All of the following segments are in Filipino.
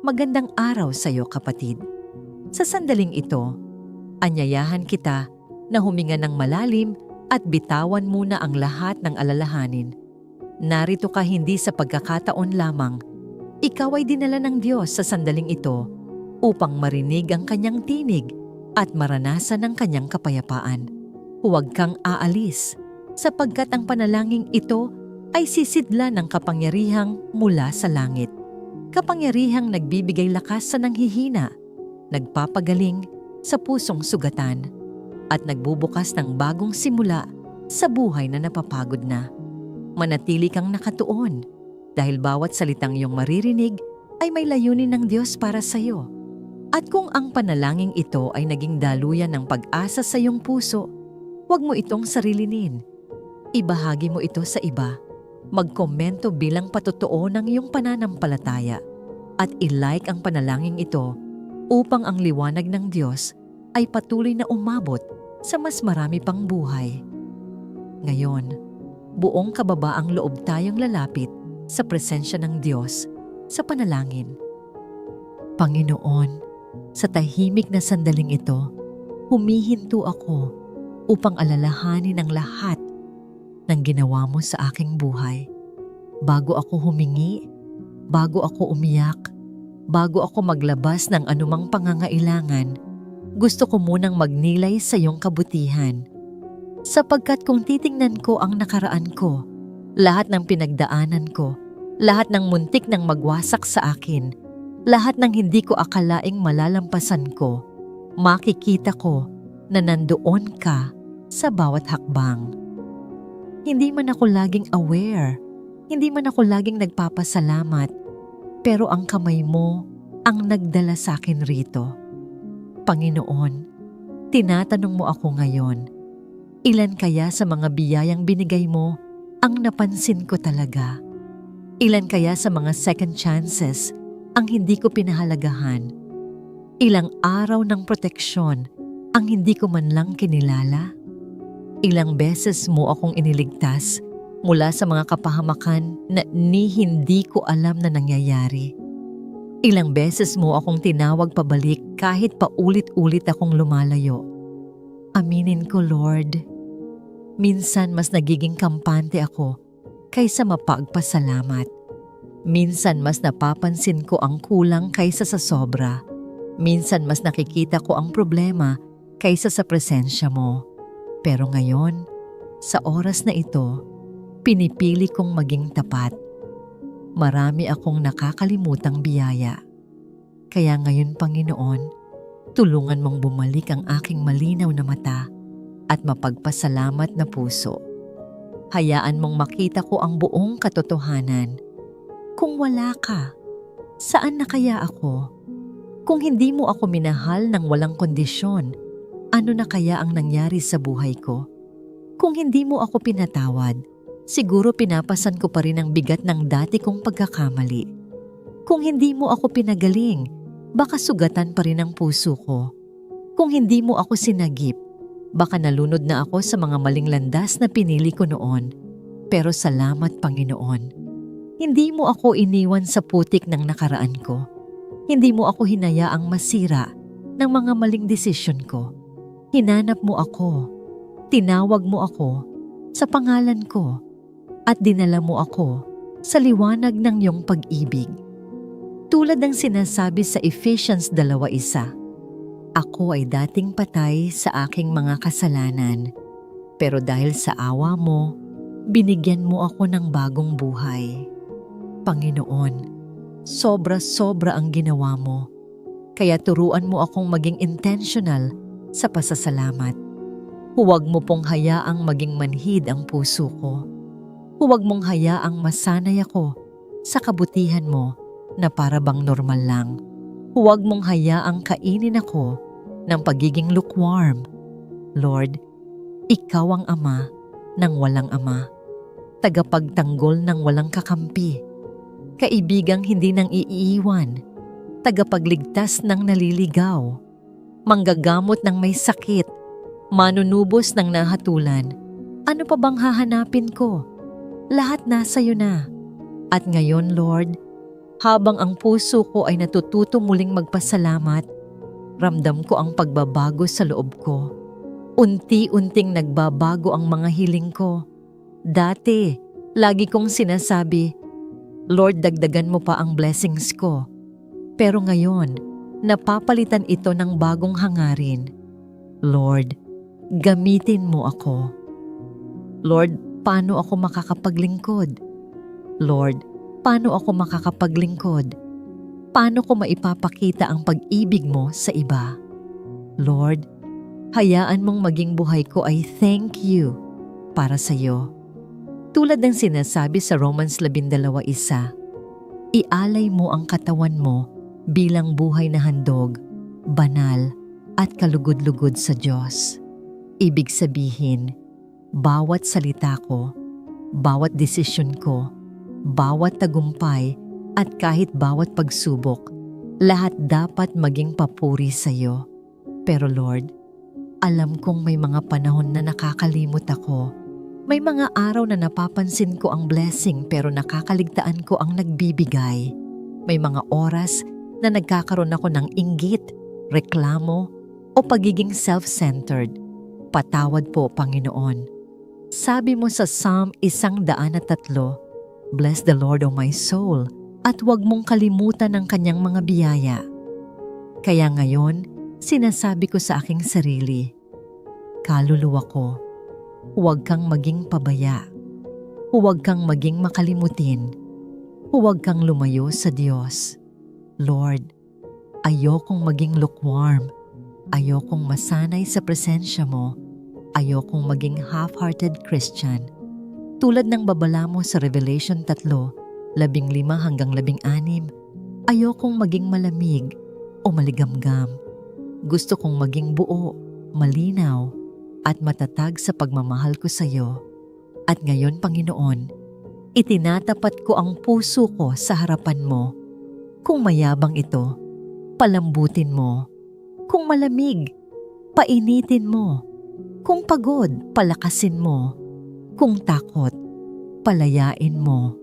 Magandang araw sa iyo, kapatid. Sa sandaling ito, anyayahan kita na huminga ng malalim at bitawan muna ang lahat ng alalahanin. Narito ka hindi sa pagkakataon lamang. Ikaw ay dinala ng Diyos sa sandaling ito upang marinig ang kanyang tinig at maranasan ang kanyang kapayapaan. Huwag kang aalis, sapagkat ang panalangin ito ay sisidla ng kapangyarihang mula sa langit. Kapangyarihang nagbibigay lakas sa nanghihina, nagpapagaling sa pusong sugatan, at nagbubukas ng bagong simula sa buhay na napapagod na. Manatili kang nakatuon dahil bawat salitang iyong maririnig ay may layunin ng Diyos para sa iyo. At kung ang panalangin ito ay naging daluyan ng pag-asa sa iyong puso, huwag mo itong sarilinin. Ibahagi mo ito sa iba. Magkomento bilang patotoo ng iyong pananampalataya at ilike ang panalangin ito upang ang liwanag ng Diyos ay patuloy na umabot sa mas marami pang buhay. Ngayon, buong kababaang loob tayong lalapit sa presensya ng Diyos sa panalangin. Panginoon, sa tahimik na sandaling ito, humihinto ako upang alalahanin ang lahat ng ginawa mo sa aking buhay. Bago ako humingi, bago ako umiyak, bago ako maglabas ng anumang pangangailangan, gusto ko munang magnilay sa iyong kabutihan. Sapagkat kung titingnan ko ang nakaraan ko, lahat ng pinagdaanan ko, lahat ng muntik nang magwasak sa akin, lahat ng hindi ko akalaing malalampasan ko, makikita ko na nandoon ka sa bawat hakbang. Hindi man ako laging aware, hindi man ako laging nagpapasalamat, pero ang kamay mo ang nagdala sa akin rito. Panginoon, tinatanong mo ako ngayon, ilan kaya sa mga biyayang binigay mo ang napansin ko talaga? Ilan kaya sa mga second chances ang hindi ko pinahalagahan? Ilang araw ng proteksyon ang hindi ko man lang kinilala? Ilang beses mo akong iniligtas mula sa mga kapahamakan na hindi ko alam na nangyayari. Ilang beses mo akong tinawag pabalik kahit paulit-ulit akong lumalayo. Aminin ko, Lord, minsan mas nagiging kampante ako kaysa mapagpasalamat. Minsan mas napapansin ko ang kulang kaysa sa sobra. Minsan mas nakikita ko ang problema kaysa sa presensya mo. Pero ngayon, sa oras na ito, pinipili kong maging tapat. Marami akong nakakalimutang biyaya. Kaya ngayon, Panginoon, tulungan mong bumalik ang aking malinaw na mata at mapagpasalamat na puso. Hayaan mong makita ko ang buong katotohanan. Kung wala ka, saan na kaya ako? Kung hindi mo ako minahal ng walang kondisyon, ano na kaya ang nangyari sa buhay ko? Kung hindi mo ako pinatawad, siguro pinapasan ko pa rin ang bigat ng dati kong pagkakamali. Kung hindi mo ako pinagaling, baka sugatan pa rin ang puso ko. Kung hindi mo ako sinagip, baka nalunod na ako sa mga maling landas na pinili ko noon. Pero salamat, Panginoon. Hindi mo ako iniwan sa putik ng nakaraan ko. Hindi mo ako hinayaang masira ng mga maling desisyon ko. Hinanap mo ako, tinawag mo ako sa pangalan ko, at dinala mo ako sa liwanag ng iyong pag-ibig. Tulad ng sinasabi sa Ephesians 2:1, ako ay dating patay sa aking mga kasalanan, pero dahil sa awa mo, binigyan mo ako ng bagong buhay. Panginoon, sobra-sobra ang ginawa mo, kaya turuan mo akong maging intentional sa pasasalamat. Huwag mo pong hayaang maging manhid ang puso ko. Huwag mong hayaang masanay ako sa kabutihan mo na para bang normal lang. Huwag mong hayaang kainin ako ng pagiging lukewarm. Lord, ikaw ang ama ng walang ama, tagapagtanggol ng walang kakampi, kaibigang hindi nang iiwan, tagapagligtas ng naliligaw, manggagamot ng may sakit, manunubos ng nahatulan. Ano pa bang hahanapin ko? Lahat nasa iyo na. At ngayon, Lord, Habang ang puso ko ay natututo muling magpasalamat, ramdam ko ang pagbabago sa loob ko. Unti-unting nagbabago ang mga hiling ko. Dati, lagi kong sinasabi, Lord, dagdagan mo pa ang blessings ko. Pero ngayon, napapalitan ito ng bagong hangarin. Lord, gamitin mo ako. Lord, paano ako makakapaglingkod? Lord, paano ako makakapaglingkod? Paano ko maipapakita ang pag-ibig mo sa iba? Lord, hayaan mong maging buhay ko ay thank you para sa iyo. Tulad ng sinasabi sa Romans 12:1, ialay mo ang katawan mo bilang buhay na handog, banal at kalugod-lugod sa Diyos. Ibig sabihin, bawat salita ko, bawat desisyon ko, bawat tagumpay at kahit bawat pagsubok, lahat dapat maging papuri sa iyo. Pero Lord, alam kong may mga panahon na nakakalimot ako. May mga araw na napapansin ko ang blessing pero nakakaligtaan ko ang nagbibigay. May mga oras na nagkakaroon ako ng inggit, reklamo o pagiging self-centered. Patawad po, Panginoon. Sabi mo sa Psalm 103, Bless the Lord, O my soul, at huwag mong kalimutan ang kanyang mga biyaya. Kaya ngayon, sinasabi ko sa aking sarili, kaluluwa ko, huwag kang maging pabaya. Huwag kang maging makalimutin. Huwag kang lumayo sa Diyos. Lord, ayokong maging lukewarm. Ayokong masanay sa presensya mo. Ayokong maging half-hearted Christian. Tulad ng babala mo sa Revelation 3:15-16, ayokong maging malamig o maligamgam. Gusto kong maging buo, malinaw, at matatag sa pagmamahal ko sa iyo. At ngayon, Panginoon, itinatapat ko ang puso ko sa harapan mo. Kung mayabang ito, palambutin mo. Kung malamig, painitin mo. Kung pagod, palakasin mo. Kung takot, palayain mo.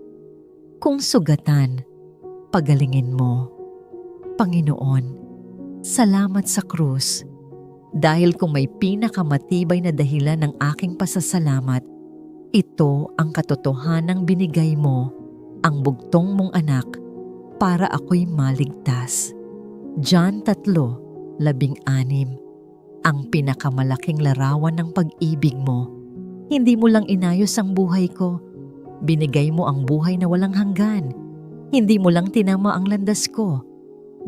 Kung sugatan, pagalingin mo. Panginoon, salamat sa krus. Dahil kung may pinakamatibay na dahilan ng aking pasasalamat, ito ang katotohanang binigay mo, ang bugtong mong anak, para ako'y maligtas. John 3:16. Ang pinakamalaking larawan ng pag-ibig mo. Hindi mo lang inayos ang buhay ko. Binigay mo ang buhay na walang hanggan. Hindi mo lang tinama ang landas ko.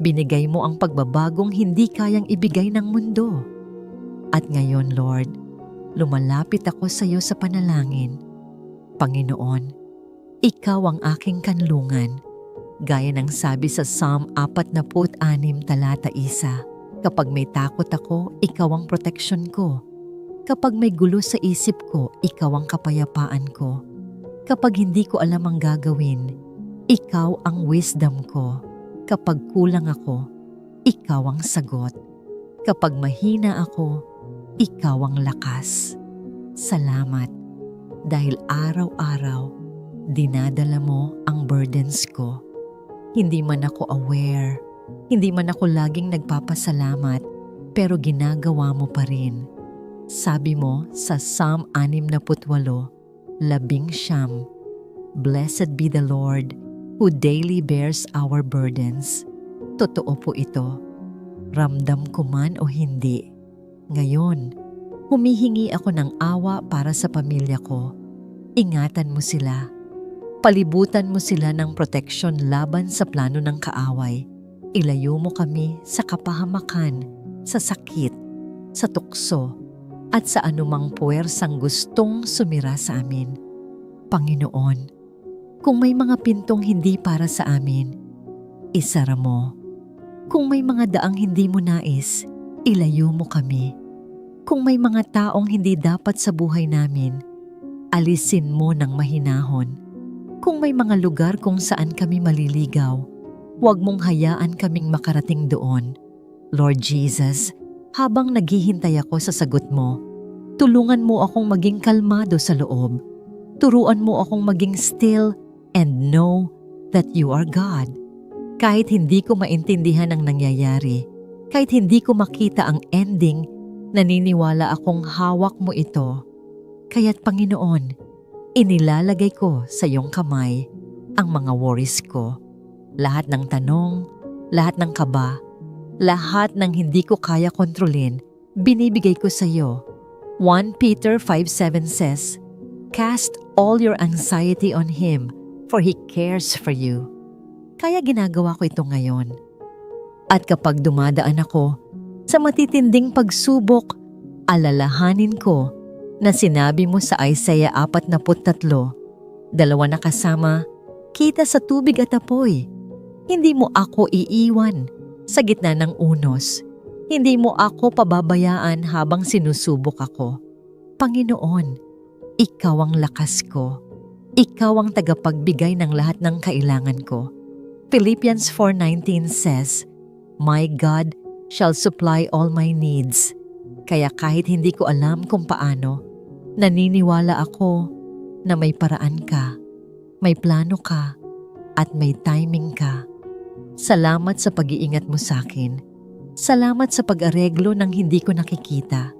Binigay mo ang pagbabagong hindi kayang ibigay ng mundo. At ngayon, Lord, lumalapit ako sa iyo sa panalangin. Panginoon, Ikaw ang aking kanlungan. Gaya ng sabi sa Psalm 46, talata 1, kapag may takot ako, ikaw ang proteksyon ko. Kapag may gulo sa isip ko, ikaw ang kapayapaan ko. Kapag hindi ko alam ang gagawin, ikaw ang wisdom ko. Kapag kulang ako, ikaw ang sagot. Kapag mahina ako, ikaw ang lakas. Salamat dahil araw-araw dinadala mo ang burdens ko. Hindi man ako aware, hindi man ako laging nagpapasalamat, pero ginagawa mo pa rin. Sabi mo sa Psalm 68:19, Blessed be the Lord who daily bears our burdens. Totoo po ito. Ramdam ko man o hindi. Ngayon, humihingi ako ng awa para sa pamilya ko. Ingatan mo sila. Palibutan mo sila ng proteksyon laban sa plano ng kaaway. Ilayo mo kami sa kapahamakan, sa sakit, sa tukso, at sa anumang puwersang gustong sumira sa amin. Panginoon, kung may mga pintong hindi para sa amin, isara mo. Kung may mga daang hindi mo nais, ilayo mo kami. Kung may mga taong hindi dapat sa buhay namin, alisin mo ng mahinahon. Kung may mga lugar kung saan kami maliligaw, huwag mong hayaan kaming makarating doon. Lord Jesus, habang naghihintay ako sa sagot mo, tulungan mo akong maging kalmado sa loob. Turuan mo akong maging still and know that you are God. Kahit hindi ko maintindihan ang nangyayari, kahit hindi ko makita ang ending, naniniwala akong hawak mo ito. Kaya't Panginoon, inilalagay ko sa iyong kamay ang mga worries ko. Lahat ng tanong, lahat ng kaba, lahat ng hindi ko kaya kontrolin, binibigay ko sa iyo. 1 Peter 5:7 says, "Cast all your anxiety on Him, for He cares for you." Kaya ginagawa ko ito ngayon. At kapag dumadaan ako sa matitinding pagsubok, alalahanin ko na sinabi mo sa Isaiah 43, 2 na kasama, kita sa tubig at apoy. Hindi mo ako iiwan sa gitna ng unos. Hindi mo ako pababayaan habang sinusubok ako. Panginoon, Ikaw ang lakas ko. Ikaw ang tagapagbigay ng lahat ng kailangan ko. Philippians 4:19 says, "My God shall supply all my needs." Kaya kahit hindi ko alam kung paano, naniniwala ako na may paraan ka, may plano ka, at may timing ka. Salamat sa pag-iingat mo sa akin. Salamat sa pag-areglo ng hindi ko nakikita.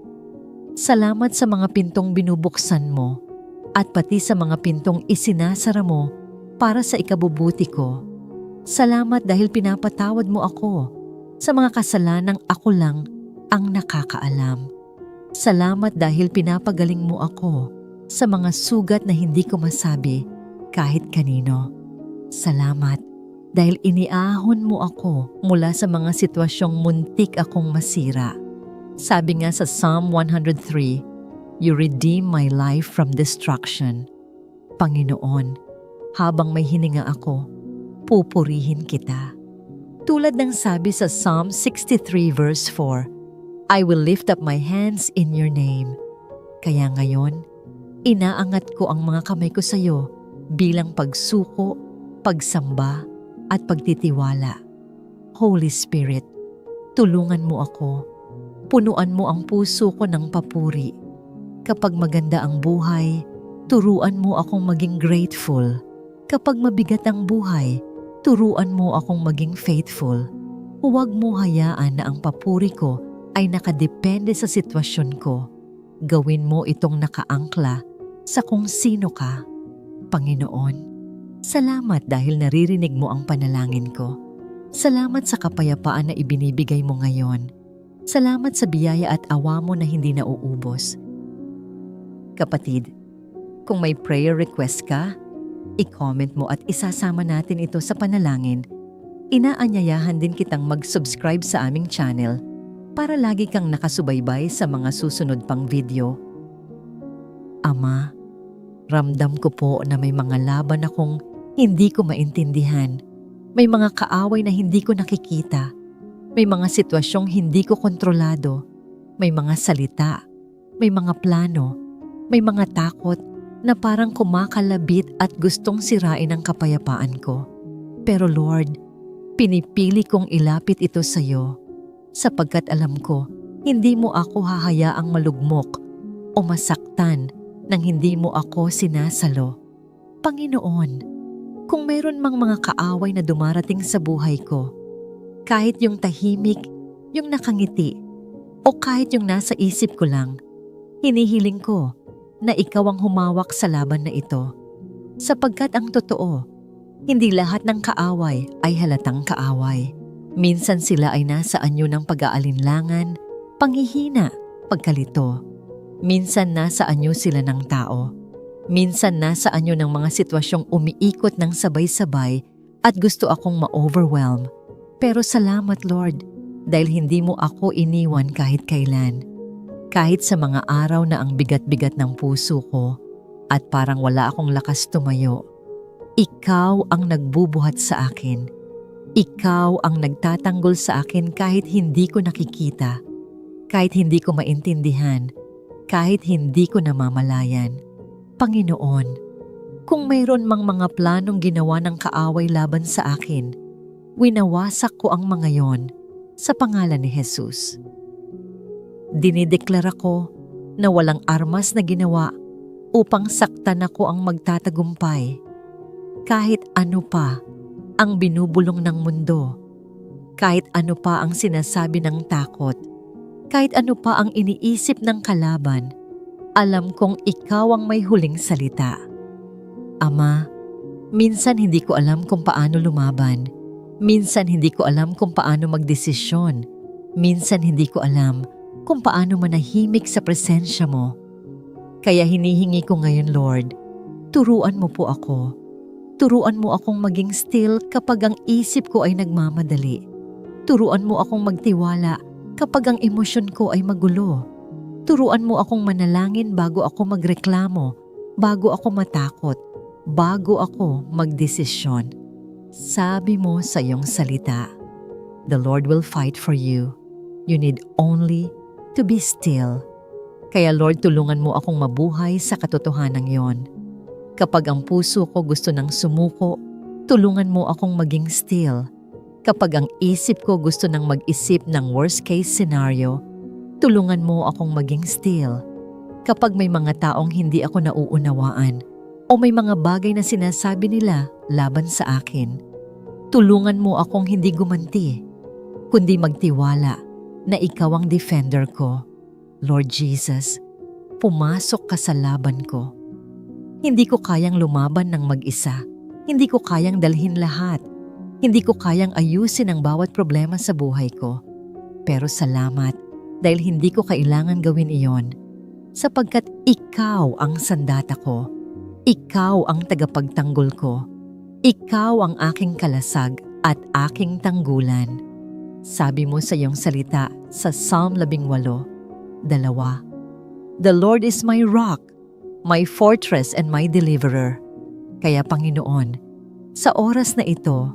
Salamat sa mga pintong binubuksan mo at pati sa mga pintong isinasara mo para sa ikabubuti ko. Salamat dahil pinapatawad mo ako sa mga kasalanang ako lang ang nakakaalam. Salamat dahil pinapagaling mo ako sa mga sugat na hindi ko masabi kahit kanino. Salamat dahil iniahon mo ako mula sa mga sitwasyong muntik akong masira. Sabi nga sa Psalm 103, "You redeem my life from destruction." Panginoon, habang may hininga ako, pupurihin kita. Tulad ng sabi sa Psalm 63 verse 4, "I will lift up my hands in your name." Kaya ngayon, inaangat ko ang mga kamay ko sa iyo bilang pagsuko, pagsamba, at pagtitiwala. Holy Spirit, tulungan mo ako. Punuan mo ang puso ko ng papuri. Kapag maganda ang buhay, turuan mo akong maging grateful. Kapag mabigat ang buhay, turuan mo akong maging faithful. Huwag mo hayaan na ang papuri ko ay nakadepende sa sitwasyon ko. Gawin mo itong nakaangkla sa kung sino ka. Panginoon, salamat dahil naririnig mo ang panalangin ko. Salamat sa kapayapaan na ibinibigay mo ngayon. Salamat sa biyaya at awa mo na hindi nauubos. Kapatid, kung may prayer request ka, i-comment mo at isasama natin ito sa panalangin. Inaanyayahan din kitang mag-subscribe sa aming channel para lagi kang nakasubaybay sa mga susunod pang video. Ama, ramdam ko po na may mga laban akong hindi ko maintindihan. May mga kaaway na hindi ko nakikita. May mga sitwasyong hindi ko kontrolado. May mga salita. May mga plano. May mga takot na parang kumakalabit at gustong sirain ang kapayapaan ko. Pero Lord, pinipili kong ilapit ito sa iyo sapagkat alam ko hindi mo ako hahayaang malugmok o masaktan nang hindi mo ako sinasalo. Panginoon, kung mayroon mang mga kaaway na dumarating sa buhay ko, kahit yung tahimik, yung nakangiti, o kahit yung nasa isip ko lang, hinihiling ko na ikaw ang humawak sa laban na ito. Sapagkat ang totoo, hindi lahat ng kaaway ay halatang kaaway. Minsan sila ay nasa anyo ng pag-aalinlangan, panghihina, pagkalito. Minsan nasa anyo sila ng tao. Minsan nasa anyo ng mga sitwasyong umiikot ng sabay-sabay at gusto akong ma-overwhelm. Pero salamat Lord, dahil hindi mo ako iniwan kahit kailan. Kahit sa mga araw na ang bigat-bigat ng puso ko at parang wala akong lakas tumayo, ikaw ang nagbubuhat sa akin. Ikaw ang nagtatanggol sa akin kahit hindi ko nakikita, kahit hindi ko maintindihan, kahit hindi ko namamalayan. Panginoon, kung mayroon mang mga planong ginawa ng kaaway laban sa akin, winawasak ko ang mga yon sa pangalan ni Jesus. Dinideklara ko na walang armas na ginawa upang saktan ako ang magtatagumpay. Kahit ano pa, ang binubulong ng mundo. Kahit ano pa ang sinasabi ng takot, kahit ano pa ang iniisip ng kalaban, alam kong ikaw ang may huling salita. Ama, minsan hindi ko alam kung paano lumaban. Minsan hindi ko alam kung paano magdesisyon. Minsan hindi ko alam kung paano manahimik sa presensya mo. Kaya hinihingi ko ngayon, Lord, turuan mo po ako. Turuan mo akong maging still kapag ang isip ko ay nagmamadali. Turuan mo akong magtiwala kapag ang emosyon ko ay magulo. Turuan mo akong manalangin bago ako magreklamo, bago ako matakot, bago ako magdesisyon. Sabi mo sa iyong salita, the Lord will fight for you. You need only to be still. Kaya Lord, tulungan mo akong mabuhay sa katotohanan yon. Kapag ang puso ko gusto ng sumuko, tulungan mo akong maging still. Kapag ang isip ko gusto ng mag-isip ng worst case scenario, tulungan mo akong maging still. Kapag may mga taong hindi ako nauunawaan o may mga bagay na sinasabi nila laban sa akin, tulungan mo akong hindi gumanti, kundi magtiwala na ikaw ang defender ko. Lord Jesus, pumasok ka sa laban ko. Hindi ko kayang lumaban ng mag-isa. Hindi ko kayang dalhin lahat. Hindi ko kayang ayusin ang bawat problema sa buhay ko. Pero salamat dahil hindi ko kailangan gawin iyon, sapagkat ikaw ang sandata ko. Ikaw ang tagapagtanggol ko. Ikaw ang aking kalasag at aking tanggulan. Sabi mo sa iyong salita sa Psalm 18:2, The Lord is my rock, my fortress and my deliverer. Kaya Panginoon, sa oras na ito,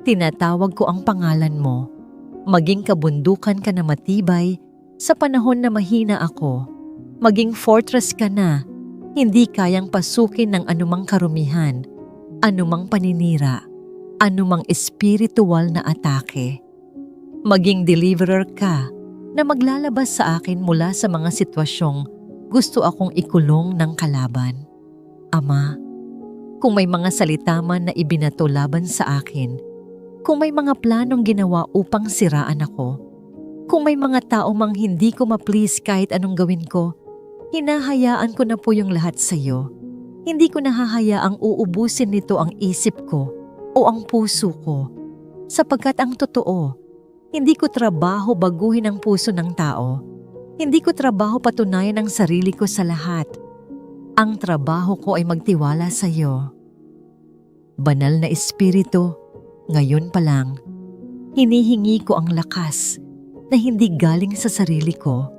tinatawag ko ang pangalan mo. Maging kabundukan ka na matibay sa panahon na mahina ako. Maging fortress ka na, hindi kayang pasukin ng anumang karumihan, anumang paninira, anumang espiritual na atake. Maging deliverer ka na maglalabas sa akin mula sa mga sitwasyong gusto akong ikulong ng kalaban. Ama, kung may mga salita man na ibinato laban sa akin, kung may mga planong ginawa upang siraan ako, kung may mga tao mang hindi ko ma-please kahit anong gawin ko, hinahayaan ko na po yung lahat sa iyo. Hindi ko nahahayaang uubusin nito ang isip ko o ang puso ko, sapagkat ang totoo, hindi ko trabaho baguhin ang puso ng tao. Hindi ko trabaho patunayan ang sarili ko sa lahat. Ang trabaho ko ay magtiwala sa iyo. Banal na Espiritu, ngayon pa lang, hinihingi ko ang lakas na hindi galing sa sarili ko,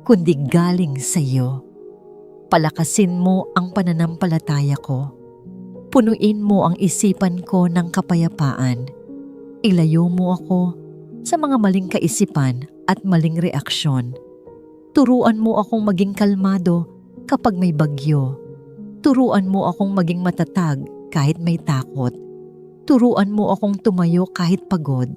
kundi galing sa iyo. Palakasin mo ang pananampalataya ko. Punuin mo ang isipan ko ng kapayapaan. Ilayo mo ako sa mga maling kaisipan at maling reaksyon. Turuan mo akong maging kalmado kapag may bagyo. Turuan mo akong maging matatag kahit may takot. Turuan mo akong tumayo kahit pagod.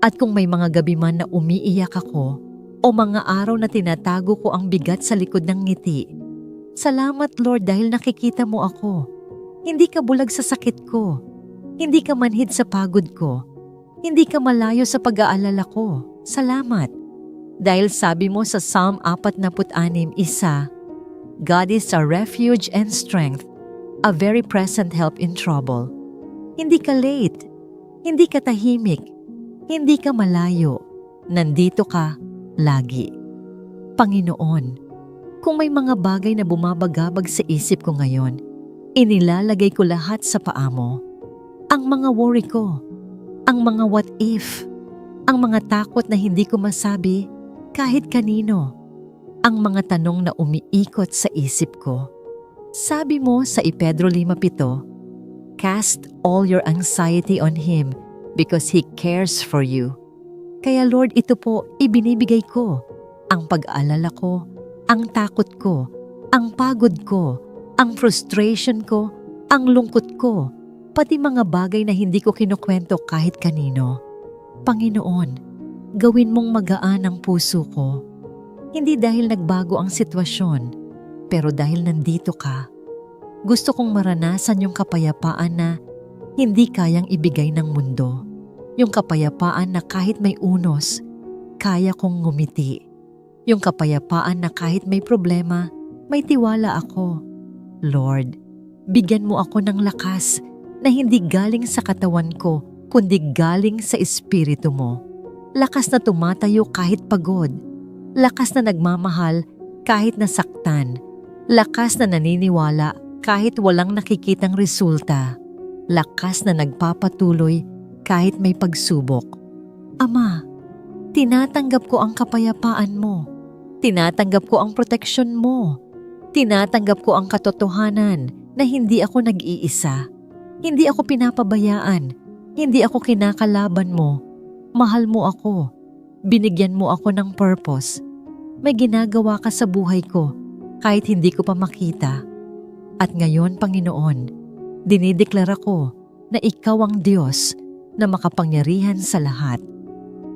At kung may mga gabi man na umiiyak ako o mga araw na tinatago ko ang bigat sa likod ng ngiti, salamat Lord dahil nakikita mo ako. Hindi ka bulag sa sakit ko. Hindi ka manhid sa pagod ko. Hindi ka malayo sa pag-aalala ko. Salamat. Dahil sabi mo sa Psalm 46:1, God is our refuge and strength, a very present help in trouble. Hindi ka late. Hindi ka tahimik. Hindi ka malayo. Nandito ka lagi. Panginoon, kung may mga bagay na bumabagabag sa isip ko ngayon, inilalagay ko lahat sa paa mo. Ang mga worry ko, ang mga what if, ang mga takot na hindi ko masabi kahit kanino, ang mga tanong na umiikot sa isip ko. Sabi mo sa Pedro 5:7, Cast all your anxiety on Him because He cares for you. Kaya Lord, ito po ibinibigay ko. Ang pag-aalala ko, ang takot ko, ang pagod ko, ang frustration ko, ang lungkot ko, pati mga bagay na hindi ko kinukwento kahit kanino. Panginoon, gawin mong magaan ang puso ko. Hindi dahil nagbago ang sitwasyon, pero dahil nandito ka. Gusto kong maranasan yung kapayapaan na hindi kayang ibigay ng mundo. Yung kapayapaan na kahit may unos, kaya kong ngumiti. Yung kapayapaan na kahit may problema, may tiwala ako. Lord, bigyan mo ako ng lakas na hindi galing sa katawan ko, kundi galing sa espiritu mo. Lakas na tumatayo kahit pagod. Lakas na nagmamahal kahit nasaktan. Lakas na naniniwala kahit walang nakikitang resulta. Lakas na nagpapatuloy kahit may pagsubok. Ama, tinatanggap ko ang kapayapaan mo. Tinatanggap ko ang proteksyon mo. Tinatanggap ko ang katotohanan na hindi ako nag-iisa. Hindi ako pinapabayaan. Hindi ako kinakalaban mo. Mahal mo ako. Binigyan mo ako ng purpose. May ginagawa ka sa buhay ko kahit hindi ko pa makita. At ngayon, Panginoon, dinideklara ko na ikaw ang Diyos na makapangyarihan sa lahat.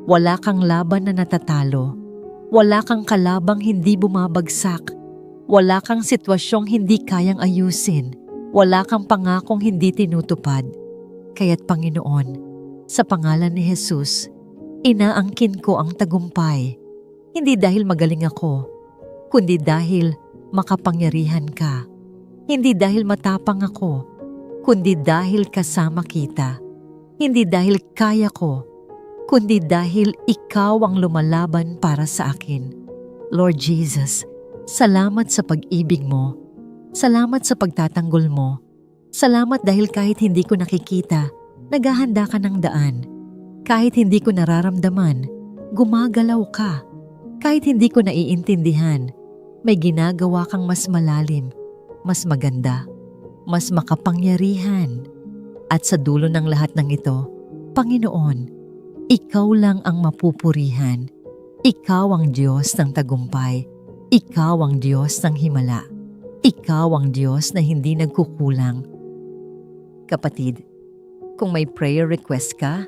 Wala kang laban na natatalo. Wala kang kalabang hindi bumabagsak. Wala kang sitwasyong hindi kayang ayusin. Wala kang pangakong hindi tinutupad. Kaya't Panginoon, sa pangalan ni Jesus, inaangkin ko ang tagumpay. Hindi dahil magaling ako, kundi dahil makapangyarihan ka. Hindi dahil matapang ako, kundi dahil kasama kita. Hindi dahil kaya ko, kundi dahil ikaw ang lumalaban para sa akin. Lord Jesus, salamat sa pag-ibig mo. Salamat sa pagtatanggol mo. Salamat dahil kahit hindi ko nakikita, naghahanda ka ng daan. Kahit hindi ko nararamdaman, gumagalaw ka. Kahit hindi ko naiintindihan, may ginagawa kang mas malalim, mas maganda, mas makapangyarihan. At sa dulo ng lahat ng ito, Panginoon, ikaw lang ang mapupurihan. Ikaw ang Diyos ng tagumpay. Ikaw ang Diyos ng himala. Ikaw ang Diyos na hindi nagkukulang. Kapatid, kung may prayer request ka,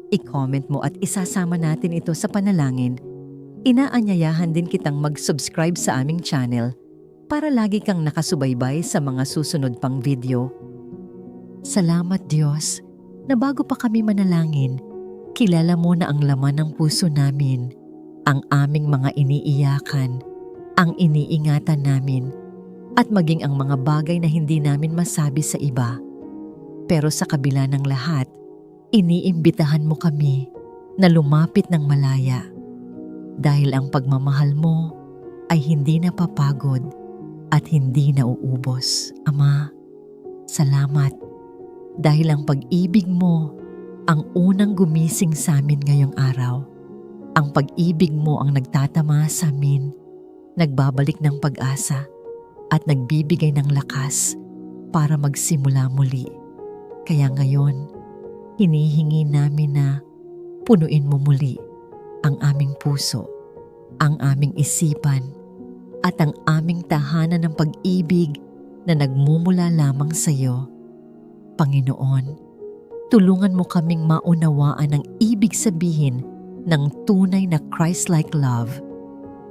i-comment mo at isasama natin ito sa panalangin. Inaanyayahan din kitang mag-subscribe sa aming channel para lagi kang nakasubaybay sa mga susunod pang video. Salamat Diyos na bago pa kami manalangin, kilala mo na ang laman ng puso namin, ang aming mga iniiyakan, ang iniingatan namin, at maging ang mga bagay na hindi namin masabi sa iba. Pero sa kabila ng lahat, iniimbitahan mo kami na lumapit ng malaya. Dahil ang pagmamahal mo ay hindi napapagod at hindi nauubos. Ama, salamat. Dahil ang pag-ibig mo ang unang gumising sa amin ngayong araw. Ang pag-ibig mo ang nagtatama sa amin, nagbabalik ng pag-asa, at nagbibigay ng lakas para magsimula muli. Kaya ngayon, hinihingi namin na punuin mo muli ang aming puso, ang aming isipan, at ang aming tahanan ng pag-ibig na nagmumula lamang sa iyo. Panginoon, tulungan mo kaming maunawaan ang ibig sabihin ng tunay na Christ-like love.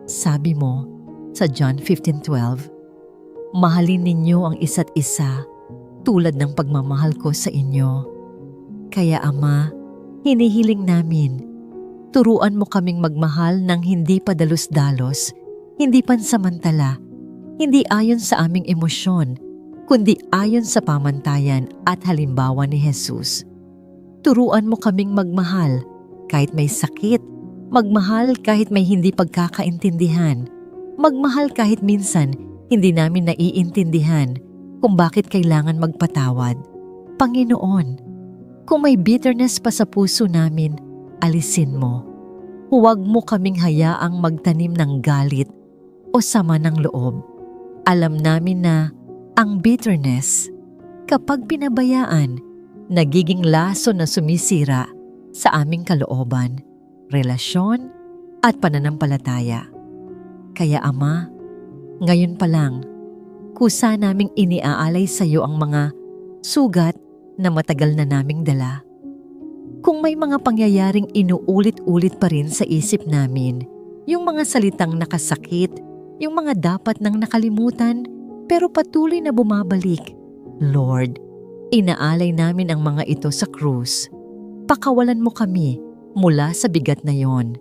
Sabi mo sa John 15:12, mahalin ninyo ang isa't isa tulad ng pagmamahal ko sa inyo. Kaya Ama, hinihiling namin, turuan mo kaming magmahal ng hindi padalos-dalos, hindi pansamantala, hindi ayon sa aming emosyon, kundi ayon sa pamantayan at halimbawa ni Jesus. Turuan mo kaming magmahal kahit may sakit, magmahal kahit may hindi pagkakaintindihan, magmahal kahit minsan hindi namin naiintindihan kung bakit kailangan magpatawad. Panginoon, kung may bitterness pa sa puso namin, alisin mo. Huwag mo kaming hayaang magtanim ng galit o sama ng loob. Alam namin na ang bitterness, kapag pinabayaan, nagiging laso na sumisira sa aming kalooban, relasyon at pananampalataya. Kaya Ama, ngayon pa lang, kusa naming iniaalay sa iyo ang mga sugat na matagal na naming dala. Kung may mga pangyayaring inuulit-ulit pa rin sa isip namin, yung mga salitang nakasakit, yung mga dapat nang nakalimutan pero patuloy na bumabalik, Lord, Inaalay namin ang mga ito sa krus. Pakawalan mo kami mula sa bigat na yon.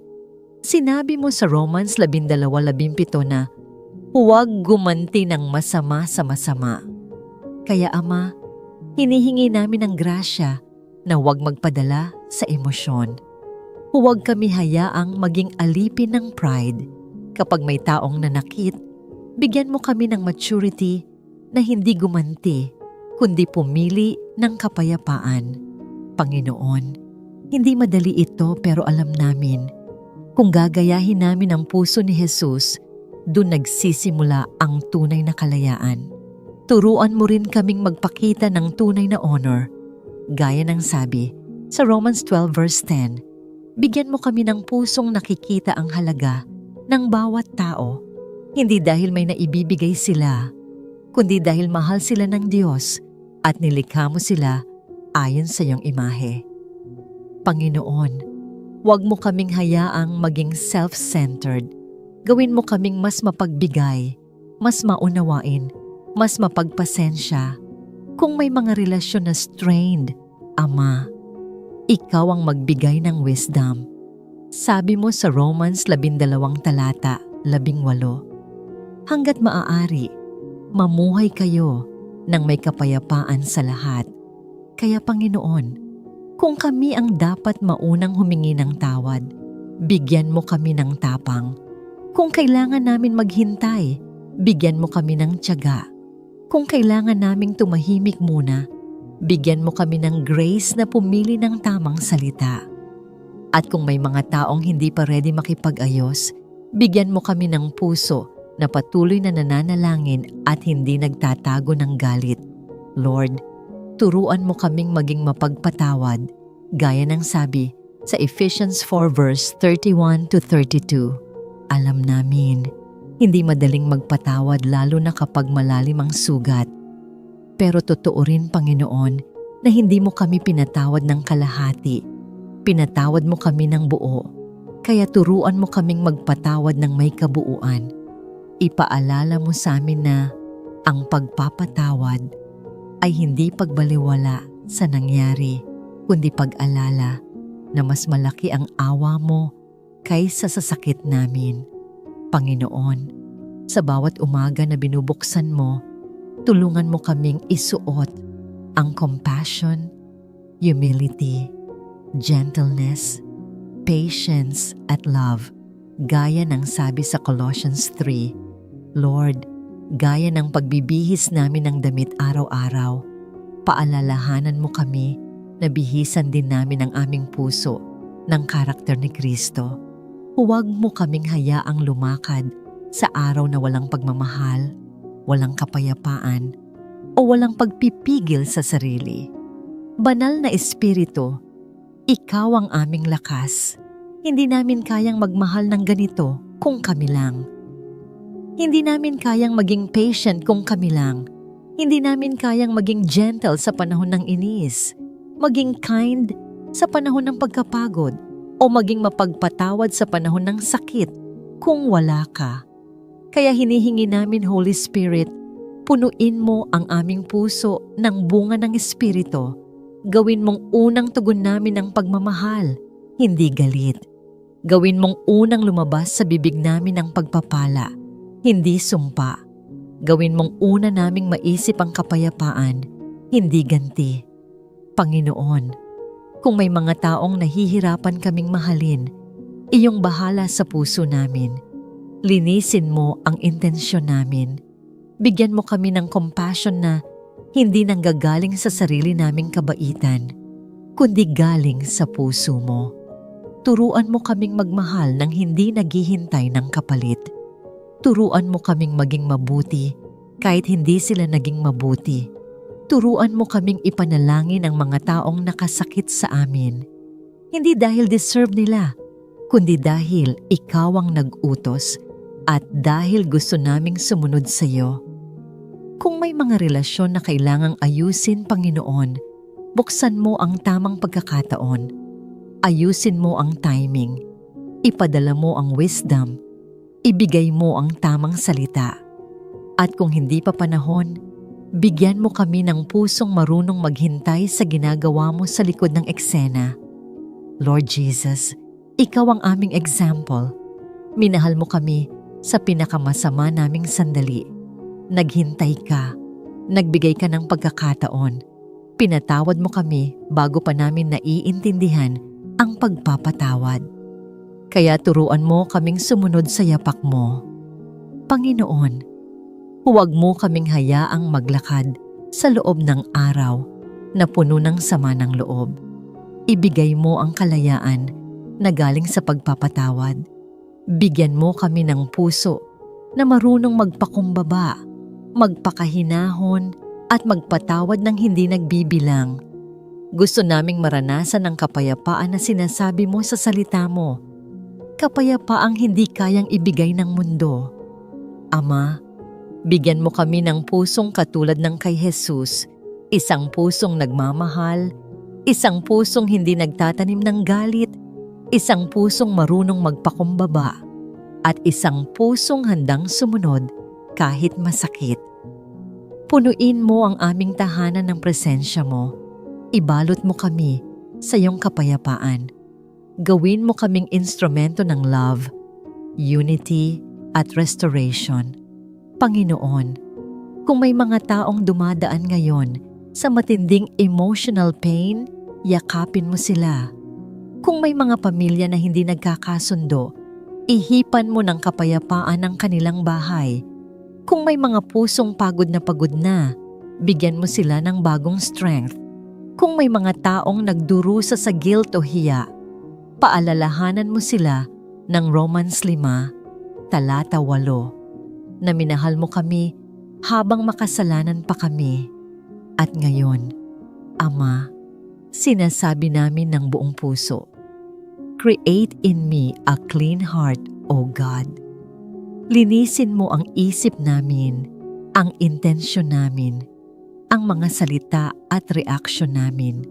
Sinabi mo sa Romans 12:17 na huwag gumanti ng masama sa masama. Kaya Ama, hinihingi namin ang grasya na huwag magpadala sa emosyon. Huwag kami hayaang maging alipin ng pride. Kapag may taong nanakit, bigyan mo kami ng maturity na hindi gumanti, kundi pumili ng kapayapaan. Panginoon, hindi madali ito pero alam namin, kung gagayahin namin ang puso ni Jesus, doon nagsisimula ang tunay na kalayaan. Turuan mo rin kaming magpakita ng tunay na honor. Gaya ng sabi sa Romans 12:10, bigyan mo kami ng pusong nakikita ang halaga ng bawat tao, hindi dahil may naibibigay sila, kundi dahil mahal sila ng Diyos at nilikha mo sila ayon sa iyong imahe. Panginoon, huwag mo kaming hayaang maging self-centered. Gawin mo kaming mas mapagbigay, mas maunawain, mas mapagpasensya. Kung may mga relasyon na strained, Ama, ikaw ang magbigay ng wisdom. Sabi mo sa Romans 12:18, hanggat maaari, mamuhay kayo ng may kapayapaan sa lahat. Kaya Panginoon, kung kami ang dapat maunang humingi ng tawad, bigyan mo kami ng tapang. Kung kailangan namin maghintay, bigyan mo kami ng tiyaga. Kung kailangan naming tumahimik muna, bigyan mo kami ng grace na pumili ng tamang salita. At kung may mga taong hindi pa ready makipag-ayos, bigyan mo kami ng puso na patuloy na nananalangin at hindi nagtatago ng galit. Lord, turuan mo kaming maging mapagpatawad, gaya ng sabi sa Ephesians 4:31-32. Alam namin, hindi madaling magpatawad lalo na kapag malalim ang sugat. Pero totoo rin, Panginoon, na hindi mo kami pinatawad ng kalahati. Pinatawad mo kami ng buo. Kaya turuan mo kaming magpatawad ng may kabuuan. Ipaalala mo sa amin na ang pagpapatawad ay hindi pagbaliwala sa nangyari, kundi pag-alala na mas malaki ang awa mo kaysa sa sakit namin. Panginoon, sa bawat umaga na binubuksan mo, tulungan mo kaming isuot ang compassion, humility, gentleness, patience at love, gaya ng sabi sa Colossians 3. Lord, gaya ng pagbibihis namin ng damit araw-araw, paalalahanan mo kami na bihisan din namin ang aming puso ng karakter ni Kristo. Huwag mo kaming hayaang lumakad sa araw na walang pagmamahal, walang kapayapaan, o walang pagpipigil sa sarili. Banal na Espiritu, ikaw ang aming lakas. Hindi namin kayang magmahal ng ganito kung kami lang. Hindi namin kayang maging patient kung kami lang. Hindi namin kayang maging gentle sa panahon ng inis, maging kind sa panahon ng pagkapagod, o maging mapagpatawad sa panahon ng sakit kung wala ka. Kaya hinihingi namin, Holy Spirit, punuin mo ang aming puso ng bunga ng Espiritu. Gawin mong unang tugon namin ang pagmamahal, hindi galit. Gawin mong unang lumabas sa bibig namin ang pagpapala, hindi sumpa. Gawin mong una naming maisip ang kapayapaan, hindi ganti. Panginoon, kung may mga taong nahihirapan kaming mahalin, iyong bahala sa puso namin. Linisin mo ang intensyon namin. Bigyan mo kami ng compassion na hindi nanggagaling sa sarili naming kabaitan, kundi galing sa puso mo. Turuan mo kaming magmahal nang hindi naghihintay ng kapalit. Turuan mo kaming maging mabuti kahit hindi sila naging mabuti. Turuan mo kaming ipanalangin ang mga taong nakasakit sa amin. Hindi dahil deserve nila, kundi dahil ikaw ang nag-utos at dahil gusto naming sumunod sa iyo. Kung may mga relasyon na kailangang ayusin, Panginoon, buksan mo ang tamang pagkakataon. Ayusin mo ang timing. Ipadala mo ang wisdom. Ibigay mo ang tamang salita. At kung hindi pa panahon, Bigyan mo kami ng pusong marunong maghintay sa ginagawa mo sa likod ng eksena. Lord Jesus, Ikaw ang aming example. Minahal mo kami sa pinakamasama naming sandali. Naghintay ka. Nagbigay ka ng pagkakataon. Pinatawad mo kami bago pa namin naiintindihan ang pagpapatawad. Kaya turuan mo kaming sumunod sa yapak mo. Panginoon, huwag mo kaming hayaang maglakad sa loob ng araw na puno ng sama ng loob. Ibigay mo ang kalayaan na galing sa pagpapatawad. Bigyan mo kami ng puso na marunong magpakumbaba, magpakahinahon at magpatawad ng hindi nagbibilang. Gusto naming maranasan ang kapayapaan na sinasabi mo sa salita mo. Kapayapaang hindi kayang ibigay ng mundo. Ama, bigyan mo kami ng pusong katulad ng kay Jesus, isang pusong nagmamahal, isang pusong hindi nagtatanim ng galit, isang pusong marunong magpakumbaba, at isang pusong handang sumunod kahit masakit. Punuin mo ang aming tahanan ng presensya mo. Ibalot mo kami sa iyong kapayapaan. Gawin mo kaming instrumento ng love, unity, at restoration. Panginoon, kung may mga taong dumadaan ngayon sa matinding emotional pain, yakapin mo sila. Kung may mga pamilya na hindi nagkakasundo, ihipan mo ng kapayapaan ang kanilang bahay. Kung may mga pusong pagod na, bigyan mo sila ng bagong strength. Kung may mga taong nagdurusa sa guilt o hiya, paalalahanan mo sila ng Romans 5, talata 8, na minahal mo kami habang makasalanan pa kami. At ngayon, Ama, sinasabi namin ng buong puso, create in me a clean heart, O God. Linisin mo ang isip namin, ang intensyon namin, ang mga salita at reaksyon namin.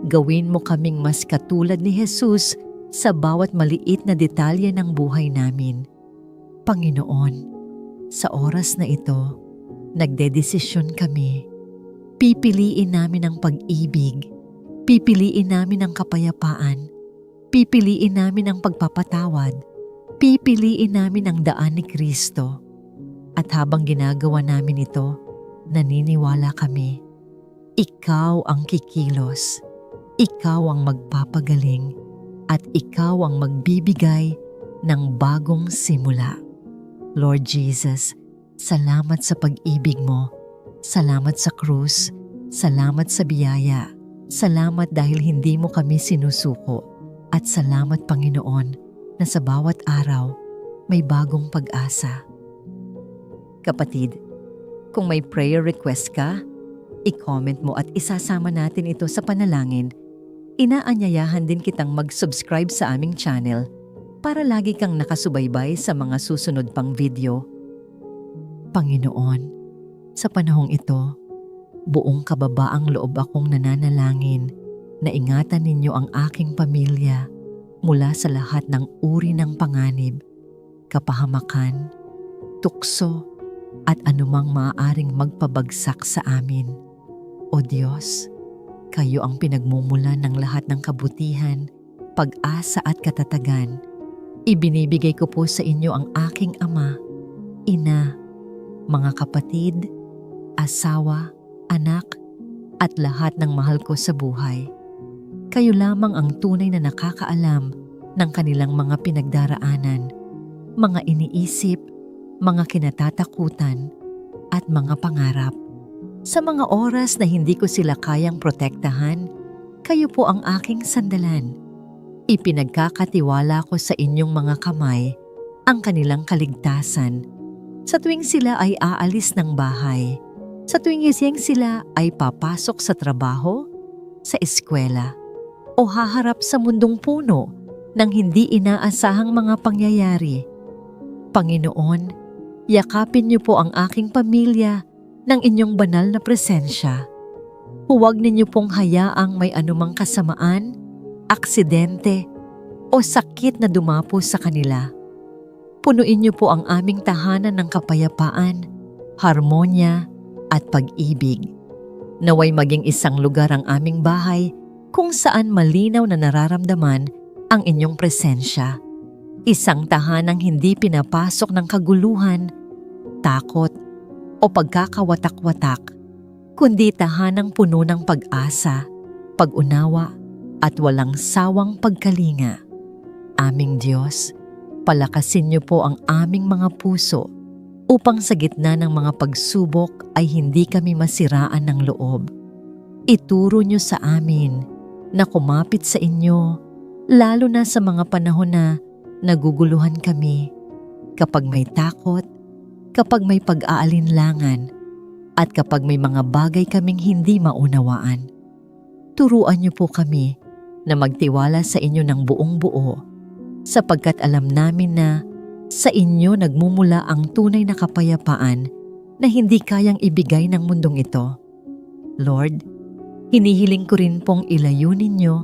Gawin mo kaming mas katulad ni Jesus sa bawat maliit na detalye ng buhay namin. Panginoon, sa oras na ito, nagdedesisyon kami. Pipiliin namin ang pag-ibig. Pipiliin namin ang kapayapaan. Pipiliin namin ang pagpapatawad. Pipiliin namin ang daan ni Kristo. At habang ginagawa namin ito, naniniwala kami, Ikaw ang kikilos. Ikaw ang magpapagaling. At Ikaw ang magbibigay ng bagong simula. Lord Jesus, salamat sa pag-ibig mo. Salamat sa krus. Salamat sa biyaya. Salamat dahil hindi mo kami sinusuko. At salamat, Panginoon, na sa bawat araw may bagong pag-asa. Kapatid, kung may prayer request ka, i-comment mo at isasama natin ito sa panalangin. Inaanyayahan din kitang mag-subscribe sa aming channel para lagi kang nakasubaybay sa mga susunod pang video. Panginoon, sa panahong ito, buong kababaang loob akong nananalangin na ingatan ninyo ang aking pamilya mula sa lahat ng uri ng panganib, kapahamakan, tukso, at anumang maaaring magpabagsak sa amin. O Diyos, kayo ang pinagmumulan ng lahat ng kabutihan, pag-asa at katatagan. Ibinibigay ko po sa inyo ang aking ama, ina, mga kapatid, asawa, anak, at lahat ng mahal ko sa buhay. Kayo lamang ang tunay na nakakaalam ng kanilang mga pinagdaraanan, mga iniisip, mga kinatatakutan, at mga pangarap. Sa mga oras na hindi ko sila kayang protektahan, kayo po ang aking sandalan. Ipinagkakatiwala ko sa inyong mga kamay ang kanilang kaligtasan. Sa tuwing sila ay aalis ng bahay, sa tuwing gising sila ay papasok sa trabaho, sa eskwela, o haharap sa mundong puno ng hindi inaasahang mga pangyayari. Panginoon, yakapin niyo po ang aking pamilya ng inyong banal na presensya. Huwag ninyo pong hayaang may anumang kasamaan, aksidente, o sakit na dumapo sa kanila. Punuin niyo po ang aming tahanan ng kapayapaan, harmonya, at pag-ibig. Naway maging isang lugar ang aming bahay kung saan malinaw na nararamdaman ang inyong presensya. Isang tahanang hindi pinapasok ng kaguluhan, takot o pagkakawatak-watak, kundi tahanang puno ng pag-asa, pag-unawa at walang sawang pagkalinga. Aming Diyos, palakasin niyo po ang aming mga puso upang sa gitna ng mga pagsubok ay hindi kami masiraan ng loob. Ituro niyo sa amin na kumapit sa inyo, lalo na sa mga panahon na naguguluhan kami, kapag may takot, kapag may pag-aalinlangan, at kapag may mga bagay kaming hindi maunawaan. Turuan niyo po kami na magtiwala sa inyo ng buong buo, sapagkat alam namin na sa inyo nagmumula ang tunay na kapayapaan na hindi kayang ibigay ng mundong ito. Lord, hinihiling ko rin pong ilayo ninyo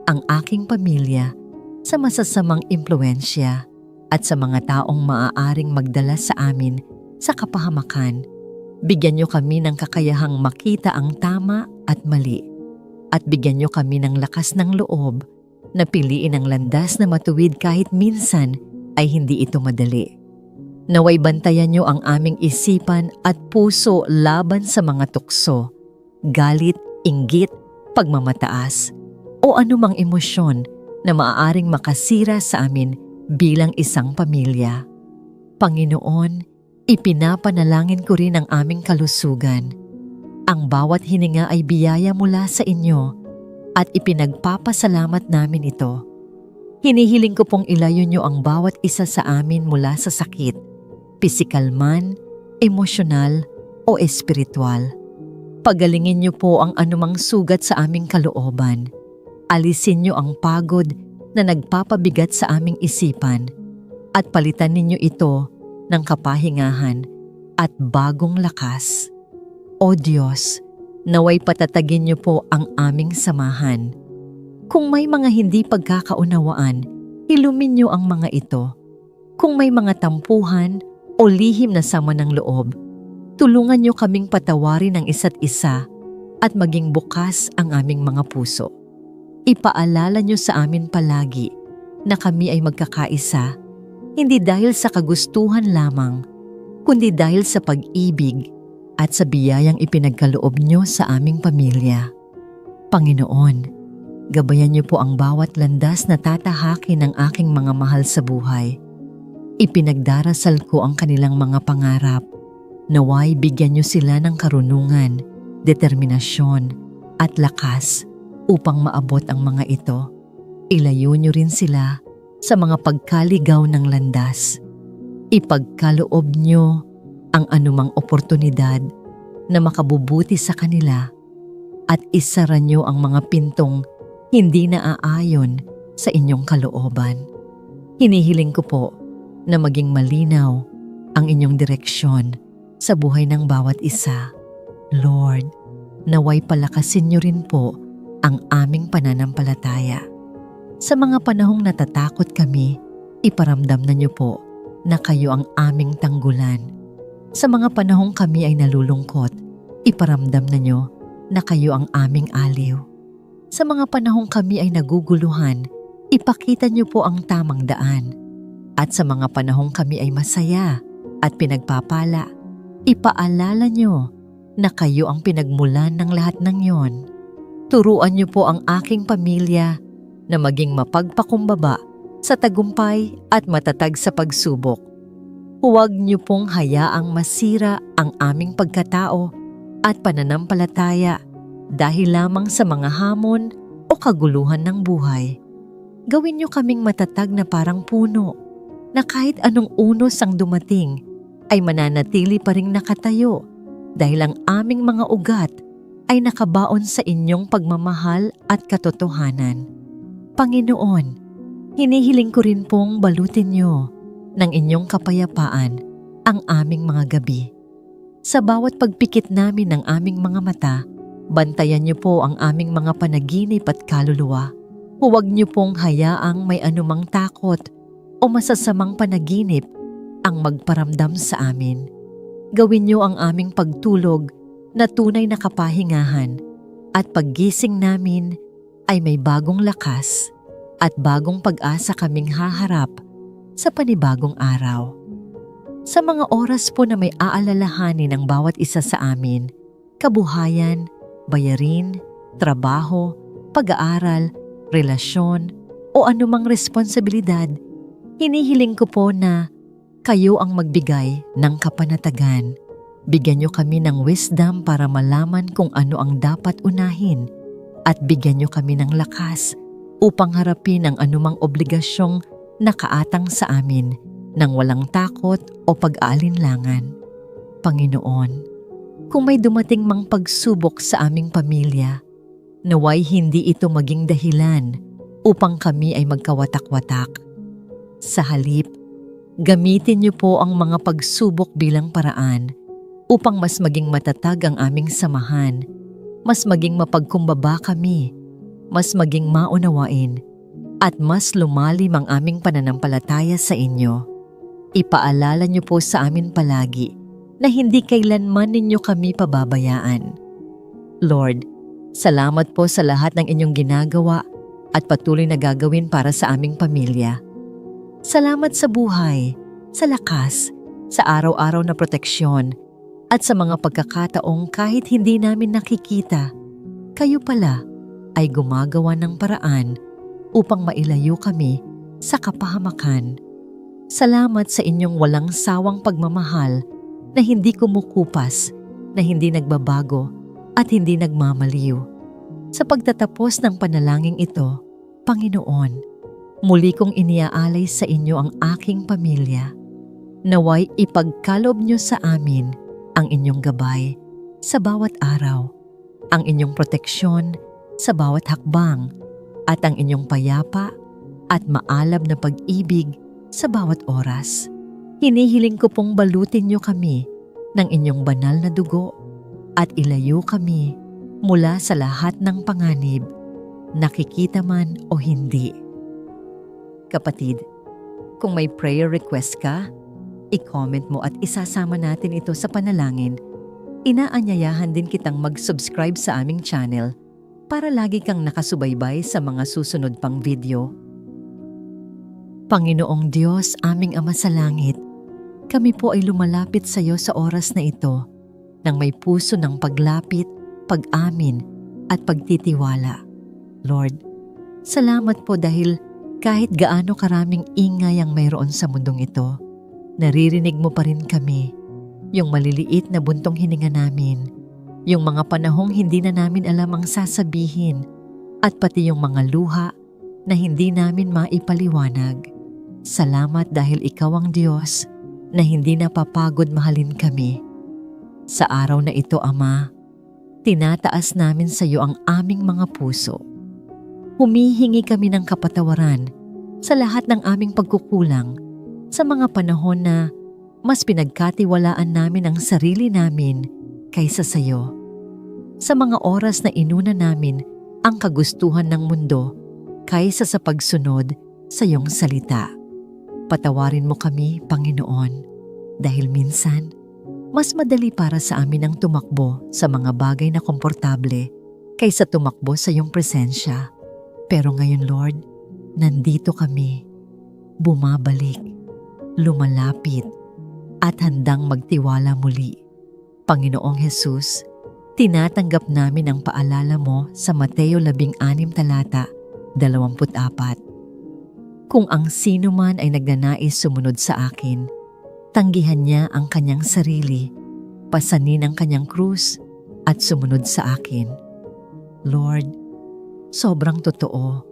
ang aking pamilya sa masasamang impluensya at sa mga taong maaaring magdala sa amin sa kapahamakan. Bigyan niyo kami ng kakayahang makita ang tama at mali, at bigyan niyo kami ng lakas ng loob na piliin ang landas na matuwid kahit minsan ay hindi ito madali. Naway bantayan niyo ang aming isipan at puso laban sa mga tukso, galit, inggit, pagmamataas, o anumang emosyon na maaaring makasira sa amin bilang isang pamilya. Panginoon, ipinapanalangin ko rin ang aming kalusugan. Ang bawat hininga ay biyaya mula sa inyo at ipinagpapasalamat namin ito. Hinihiling ko pong ilayo niyo ang bawat isa sa amin mula sa sakit, pisikal man, emosyonal o espiritual. Pagalingin niyo po ang anumang sugat sa aming kalooban. Alisin niyo ang pagod na nagpapabigat sa aming isipan at palitan ninyo ito ng kapahingahan at bagong lakas. O Diyos, naway patatagin niyo po ang aming samahan. Kung may mga hindi pagkakaunawaan, ilumin niyo ang mga ito. Kung may mga tampuhan o lihim na sama ng loob, tulungan niyo kaming patawarin ang isa't isa at maging bukas ang aming mga puso. Ipaalala niyo sa amin palagi na kami ay magkakaisa, hindi dahil sa kagustuhan lamang, kundi dahil sa pag-ibig at sa biyayang ipinagkaloob niyo sa aming pamilya. Panginoon, gabayan niyo po ang bawat landas na tatahakin ng aking mga mahal sa buhay. Ipinagdarasal ko ang kanilang mga pangarap. Naway bigyan niyo sila ng karunungan, determinasyon at lakas upang maabot ang mga ito. Ilayo niyo rin sila sa mga pagkaligaw ng landas. Ipagkaloob niyo ang anumang oportunidad na makabubuti sa kanila at isara niyo ang mga pintong hindi naaayon sa inyong kalooban. Hinihiling ko po na maging malinaw ang inyong direksyon sa buhay ng bawat isa. Lord, naway palakasin niyo rin po ang aming pananampalataya. Sa mga panahong natatakot kami, iparamdam na niyo po na kayo ang aming tanggulan. Sa mga panahong kami ay nalulungkot, iparamdam na niyo na kayo ang aming aliw. Sa mga panahong kami ay naguguluhan, ipakita niyo po ang tamang daan. At sa mga panahong kami ay masaya at pinagpapala, ipaalala niyo na kayo ang pinagmulan ng lahat ng yon. Turuan niyo po ang aking pamilya na maging mapagpakumbaba sa tagumpay at matatag sa pagsubok. Huwag niyo pong hayaang masira ang aming pagkatao at pananampalataya dahil lamang sa mga hamon o kaguluhan ng buhay. Gawin niyo kaming matatag na parang puno na kahit anong unos ang dumating ay mananatili pa ring nakatayo dahil ang aming mga ugat ay nakabaon sa inyong pagmamahal at katotohanan. Panginoon, hinihiling ko rin pong balutin niyo ng inyong kapayapaan ang aming mga gabi. Sa bawat pagpikit namin ng aming mga mata, bantayan niyo po ang aming mga panaginip at kaluluwa. Huwag niyo pong hayaang may anumang takot o masasamang panaginip ang magparamdam sa amin. Gawin niyo ang aming pagtulog na tunay na kapahingahan at paggising namin ay may bagong lakas at bagong pag-asa kaming haharap sa panibagong araw. Sa mga oras po na may aalalahanin ng bawat isa sa amin, kabuhayan, bayarin, trabaho, pag-aaral, relasyon, o anumang responsibilidad, hinihiling ko po na kayo ang magbigay ng kapanatagan. Bigyan niyo kami ng wisdom para malaman kung ano ang dapat unahin at bigyan niyo kami ng lakas upang harapin ang anumang obligasyong nakaatang sa amin nang walang takot o pag-aalinlangan. Panginoon, kung may dumating mang pagsubok sa aming pamilya, naway hindi ito maging dahilan upang kami ay magkawatak-watak. Sa halip, gamitin niyo po ang mga pagsubok bilang paraan upang mas maging matatag ang aming samahan, mas maging mapagkumbaba kami, mas maging maunawain, at mas lumalim ang aming pananampalataya sa inyo. Ipaalala niyo po sa amin palagi na hindi kailanman ninyo kami pababayaan. Lord, salamat po sa lahat ng inyong ginagawa at patuloy na gagawin para sa aming pamilya. Salamat sa buhay, sa lakas, sa araw-araw na proteksyon, at sa mga pagkakataong kahit hindi namin nakikita, kayo pala ay gumagawa ng paraan upang mailayo kami sa kapahamakan. Salamat sa inyong walang sawang pagmamahal na hindi kumukupas, na hindi nagbabago at hindi nagmamaliw. Sa pagtatapos ng panalangin ito, Panginoon, muli kong iniaalay sa inyo ang aking pamilya. Naway ipagkaloob niyo sa amin ang inyong gabay sa bawat araw, ang inyong proteksyon sa bawat hakbang, at ang inyong payapa at maalab na pag-ibig sa bawat oras. Hinihiling ko pong balutin niyo kami ng inyong banal na dugo at ilayo kami mula sa lahat ng panganib, nakikita man o hindi. Kapatid, kung may prayer request ka, i-comment mo at isasama natin ito sa panalangin. Inaanyayahan din kitang mag-subscribe sa aming channel para lagi kang nakasubaybay sa mga susunod pang video. Panginoong Diyos, aming Ama sa Langit, kami po ay lumalapit sa iyo sa oras na ito nang may puso ng paglapit, pag-amin at pagtitiwala. Lord, salamat po dahil kahit gaano karaming ingay ang mayroon sa mundong ito, naririnig mo pa rin kami, yung maliliit na buntong hininga namin, yung mga panahong hindi na namin alam ang sasabihin, at pati yung mga luha na hindi namin maipaliwanag. Salamat dahil ikaw ang Diyos na hindi napapagod mahalin kami. Sa araw na ito, Ama, tinataas namin sa iyo ang aming mga puso. Humihingi kami ng kapatawaran sa lahat ng aming pagkukulang sa mga panahon na mas pinagkatiwalaan namin ang sarili namin kaysa sa iyo. Sa mga oras na inuna namin ang kagustuhan ng mundo kaysa sa pagsunod sa iyong salita. Patawarin mo kami, Panginoon, dahil minsan, mas madali para sa amin ang tumakbo sa mga bagay na komportable kaysa tumakbo sa iyong presensya. Pero ngayon, Lord, nandito kami, bumabalik, lumalapit, at handang magtiwala muli. Panginoong Jesus, tinatanggap namin ang paalala mo sa Mateo 16 talata 24. Kung ang sino man ay nagnanais sumunod sa akin, tanggihan niya ang kanyang sarili, pasanin ang kanyang krus, at sumunod sa akin. Lord, sobrang totoo.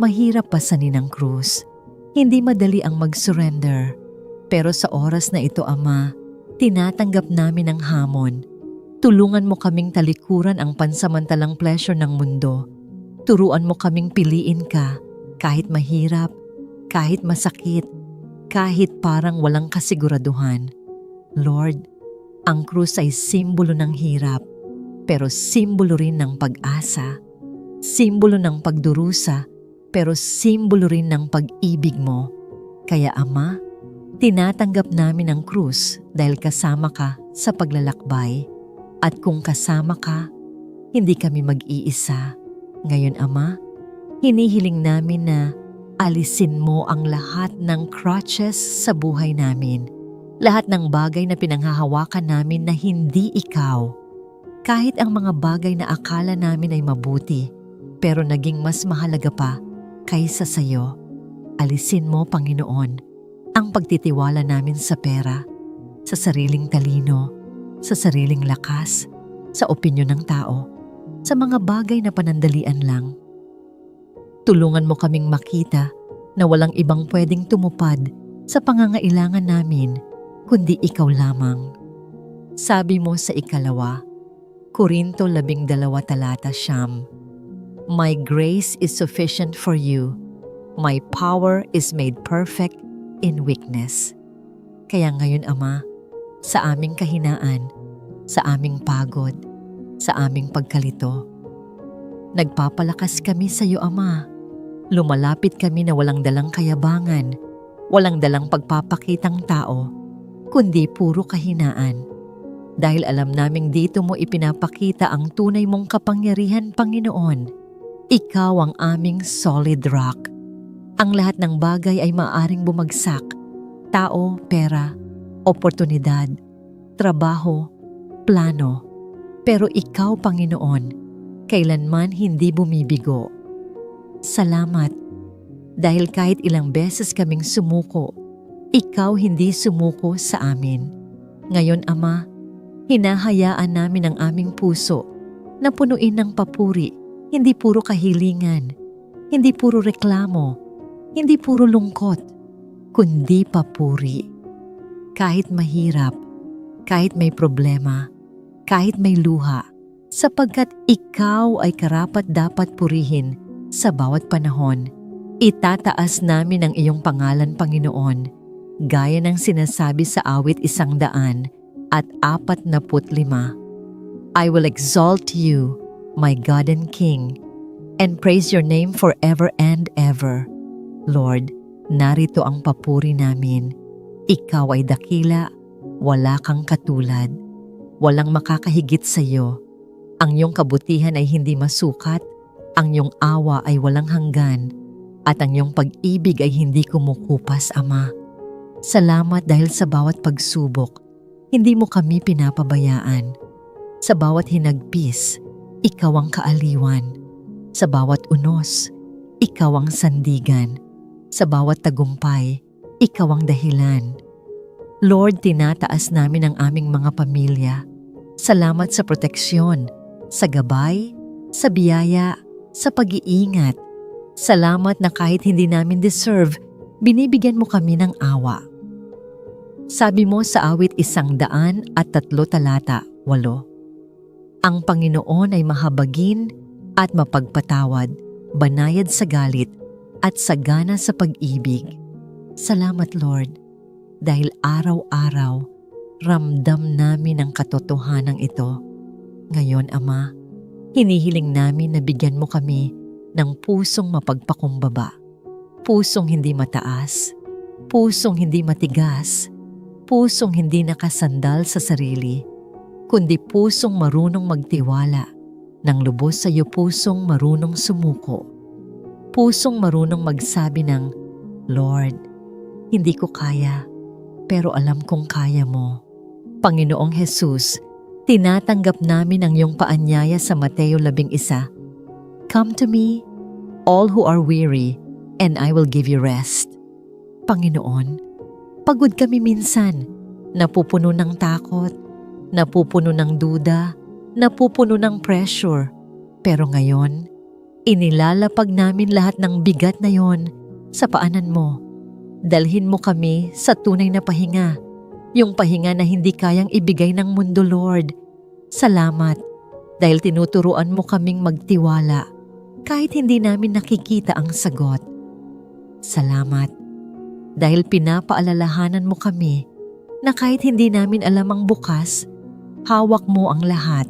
Mahirap pasanin ang krus. Hindi madali ang mag-surrender. Pero sa oras na ito, Ama, tinatanggap namin ang hamon. Tulungan mo kaming talikuran ang pansamantalang pleasure ng mundo. Turuan mo kaming piliin ka kahit mahirap, kahit masakit, kahit parang walang kasiguraduhan. Lord, ang krus ay simbolo ng hirap, pero simbolo rin ng pag-asa. Simbolo ng pagdurusa, pero simbolo rin ng pag-ibig mo. Kaya Ama, tinatanggap namin ang krus dahil kasama ka sa paglalakbay. At kung kasama ka, hindi kami mag-iisa. Ngayon, Ama, hinihiling namin na alisin mo ang lahat ng crutches sa buhay namin. Lahat ng bagay na pinanghahawakan namin na hindi ikaw. Kahit ang mga bagay na akala namin ay mabuti, pero naging mas mahalaga pa kaysa sayo. Alisin mo, Panginoon, ang pagtitiwala namin sa pera, sa sariling talino, sa sariling lakas, sa opinyon ng tao, sa mga bagay na panandalian lang. Tulungan mo kaming makita na walang ibang pwedeng tumupad sa pangangailangan namin kundi ikaw lamang. Sabi mo sa 2 Korinto 12:9, My grace is sufficient for you. My power is made perfect in weakness. Kaya ngayon, Ama, sa aming kahinaan, sa aming pagod, sa aming pagkalito, nagpapalakas kami sa iyo, Ama. Lumalapit kami na walang dalang kayabangan, walang dalang pagpapakitang tao, kundi puro kahinaan. Dahil alam naming dito mo ipinapakita ang tunay mong kapangyarihan, Panginoon. Ikaw ang aming solid rock. Ang lahat ng bagay ay maaaring bumagsak. Tao, pera, oportunidad, trabaho, plano. Pero ikaw, Panginoon, kailanman hindi bumibigo. Salamat, dahil kahit ilang beses kaming sumuko, ikaw hindi sumuko sa amin. Ngayon, Ama, hinahayaan namin ang aming puso na punuin ng papuri, hindi puro kahilingan, hindi puro reklamo, hindi puro lungkot, kundi papuri. Kahit mahirap, kahit may problema, kahit may luha, sapagkat ikaw ay karapat-dapat purihin sa bawat panahon. Itataas namin ang iyong pangalan, Panginoon, gaya ng sinasabi sa awit 145. I will exalt you, my God and King, and praise your name forever and ever. Lord, narito ang papuri namin. Ikaw ay dakila, wala kang katulad. Walang makakahigit sa iyo. Ang iyong kabutihan ay hindi masukat, ang iyong awa ay walang hanggan, at ang iyong pag-ibig ay hindi kumukupas, Ama. Salamat dahil sa bawat pagsubok, hindi mo kami pinapabayaan. Sa bawat hinagpis, ikaw ang kaaliwan. Sa bawat unos, ikaw ang sandigan. Sa bawat tagumpay, ikaw ang dahilan. Lord, tinataas namin ang aming mga pamilya. Salamat sa proteksyon, sa gabay, sa biyaya, sa pag-iingat. Salamat na kahit hindi namin deserve, binibigyan mo kami ng awa. Sabi mo sa awit 103:8, ang Panginoon ay mahabagin at mapagpatawad, banayad sa galit, at sagana sa pag-ibig. Salamat, Lord, dahil araw-araw ramdam namin ang katotohanan ito. Ngayon, Ama, hinihiling namin na bigyan mo kami ng pusong mapagpakumbaba, pusong hindi mataas, pusong hindi matigas, pusong hindi nakasandal sa sarili, kundi pusong marunong magtiwala, ng lubos sa iyo pusong marunong sumuko, pusong marunong magsabi ng, Lord, hindi ko kaya, pero alam kong kaya mo. Panginoong Jesus, tinatanggap namin ang iyong paanyaya sa Mateo 11. Come to me, all who are weary, and I will give you rest. Panginoon, pagod kami minsan, napupuno ng takot, napupuno ng duda, napupuno ng pressure. Pero ngayon, inilalapag namin lahat ng bigat na yon sa paanan mo. Dalhin mo kami sa tunay na pahinga, yung pahinga na hindi kayang ibigay ng mundo, Lord. Salamat dahil tinuturuan mo kaming magtiwala kahit hindi namin nakikita ang sagot. Salamat dahil pinapaalalahanan mo kami na kahit hindi namin alam ang bukas, hawak mo ang lahat,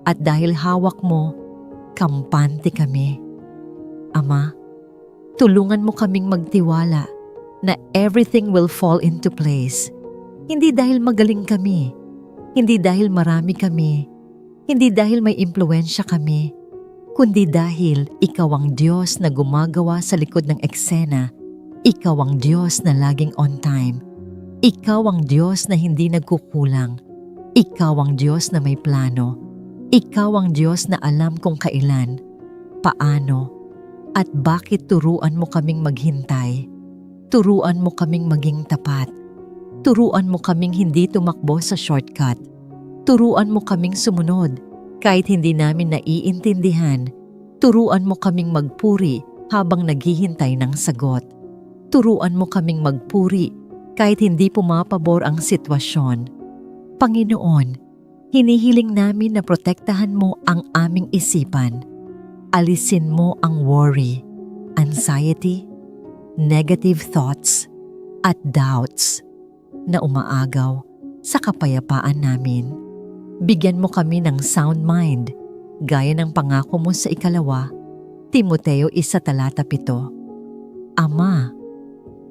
at dahil hawak mo, kampante kami. Ama, tulungan mo kaming magtiwala na everything will fall into place. Hindi dahil magaling kami, hindi dahil marami kami, Hindi dahil may impluwensya kami, kundi dahil ikaw ang Diyos na gumagawa sa likod ng eksena. Ikaw ang Diyos na laging on time. Ikaw ang Diyos na hindi nagkukulang. Ikaw ang Diyos na may plano. Ikaw ang Diyos na alam kung kailan, paano, at bakit. Turuan mo kaming maghintay. Turuan mo kaming maging tapat. Turuan mo kaming hindi tumakbo sa shortcut. Turuan mo kaming sumunod kahit hindi namin naiintindihan. Turuan mo kaming magpuri habang naghihintay ng sagot. Turuan mo kaming magpuri kahit hindi pumapabor ang sitwasyon. Panginoon, hinihiling namin na protektahan mo ang aming isipan. Alisin mo ang worry, anxiety, negative thoughts, at doubts na umaagaw sa kapayapaan namin. Bigyan mo kami ng sound mind, gaya ng pangako mo sa 2 Timoteo 1:7. Ama,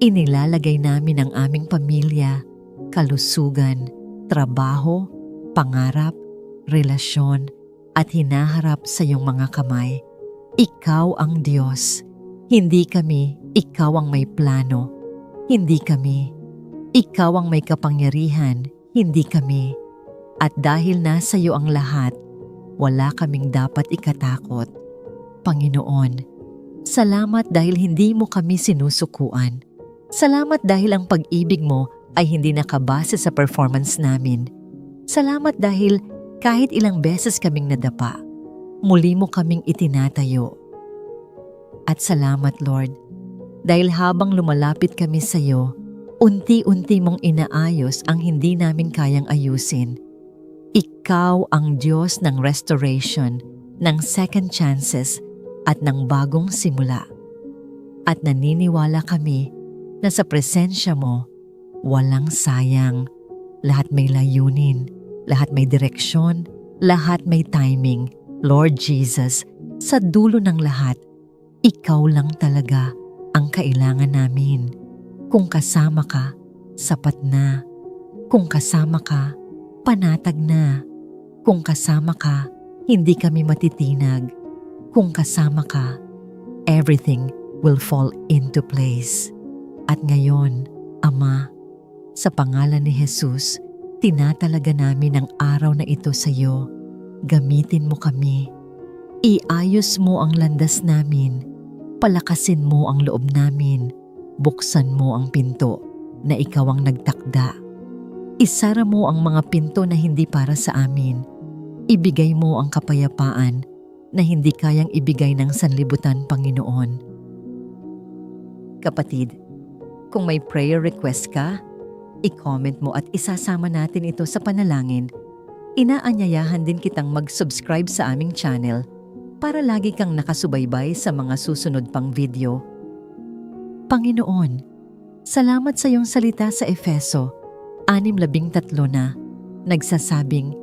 inilalagay namin ang aming pamilya, kalusugan, trabaho, pangarap, relasyon, at hinaharap sa iyong mga kamay. Ikaw ang Diyos, hindi kami. Ikaw ang may plano, hindi kami. Ikaw ang may kapangyarihan, hindi kami. At dahil nasa iyo ang lahat, wala kaming dapat ikatakot. Panginoon, salamat dahil hindi mo kami sinusukuan. Salamat dahil ang pag-ibig mo ay hindi nakabase sa performance namin. Salamat dahil kahit ilang beses kaming nadapa, muli mo kaming itinatayo. At salamat, Lord, dahil habang lumalapit kami sa iyo, unti-unti mong inaayos ang hindi namin kayang ayusin. Ikaw ang Diyos ng restoration, ng second chances, at ng bagong simula. At naniniwala kami na sa presensya mo, walang sayang. Lahat may layunin, lahat may direksyon, lahat may timing. Lord Jesus, sa dulo ng lahat, ikaw lang talaga ang kailangan namin. Kung kasama ka, sapat na. Kung kasama ka, panatag na. Kung kasama ka, hindi kami matitinag. Kung kasama ka, everything will fall into place. At ngayon, Ama, sa pangalan ni Jesus, tinatalaga namin ang araw na ito sa iyo. Gamitin mo kami. Iayos mo ang landas namin. Palakasin mo ang loob namin. Buksan mo ang pinto na ikaw ang nagtakda. Isara mo ang mga pinto na hindi para sa amin. Ibigay mo ang kapayapaan na hindi kayang ibigay ng sanlibutan, Panginoon. Kapatid, kung may prayer request ka, i-comment mo at isasama natin ito sa panalangin. Inaanyayahan din kitang mag-subscribe sa aming channel para lagi kang nakasubaybay sa mga susunod pang video. Panginoon, salamat sa iyong salita sa Efeso 6:13 na nagsasabing,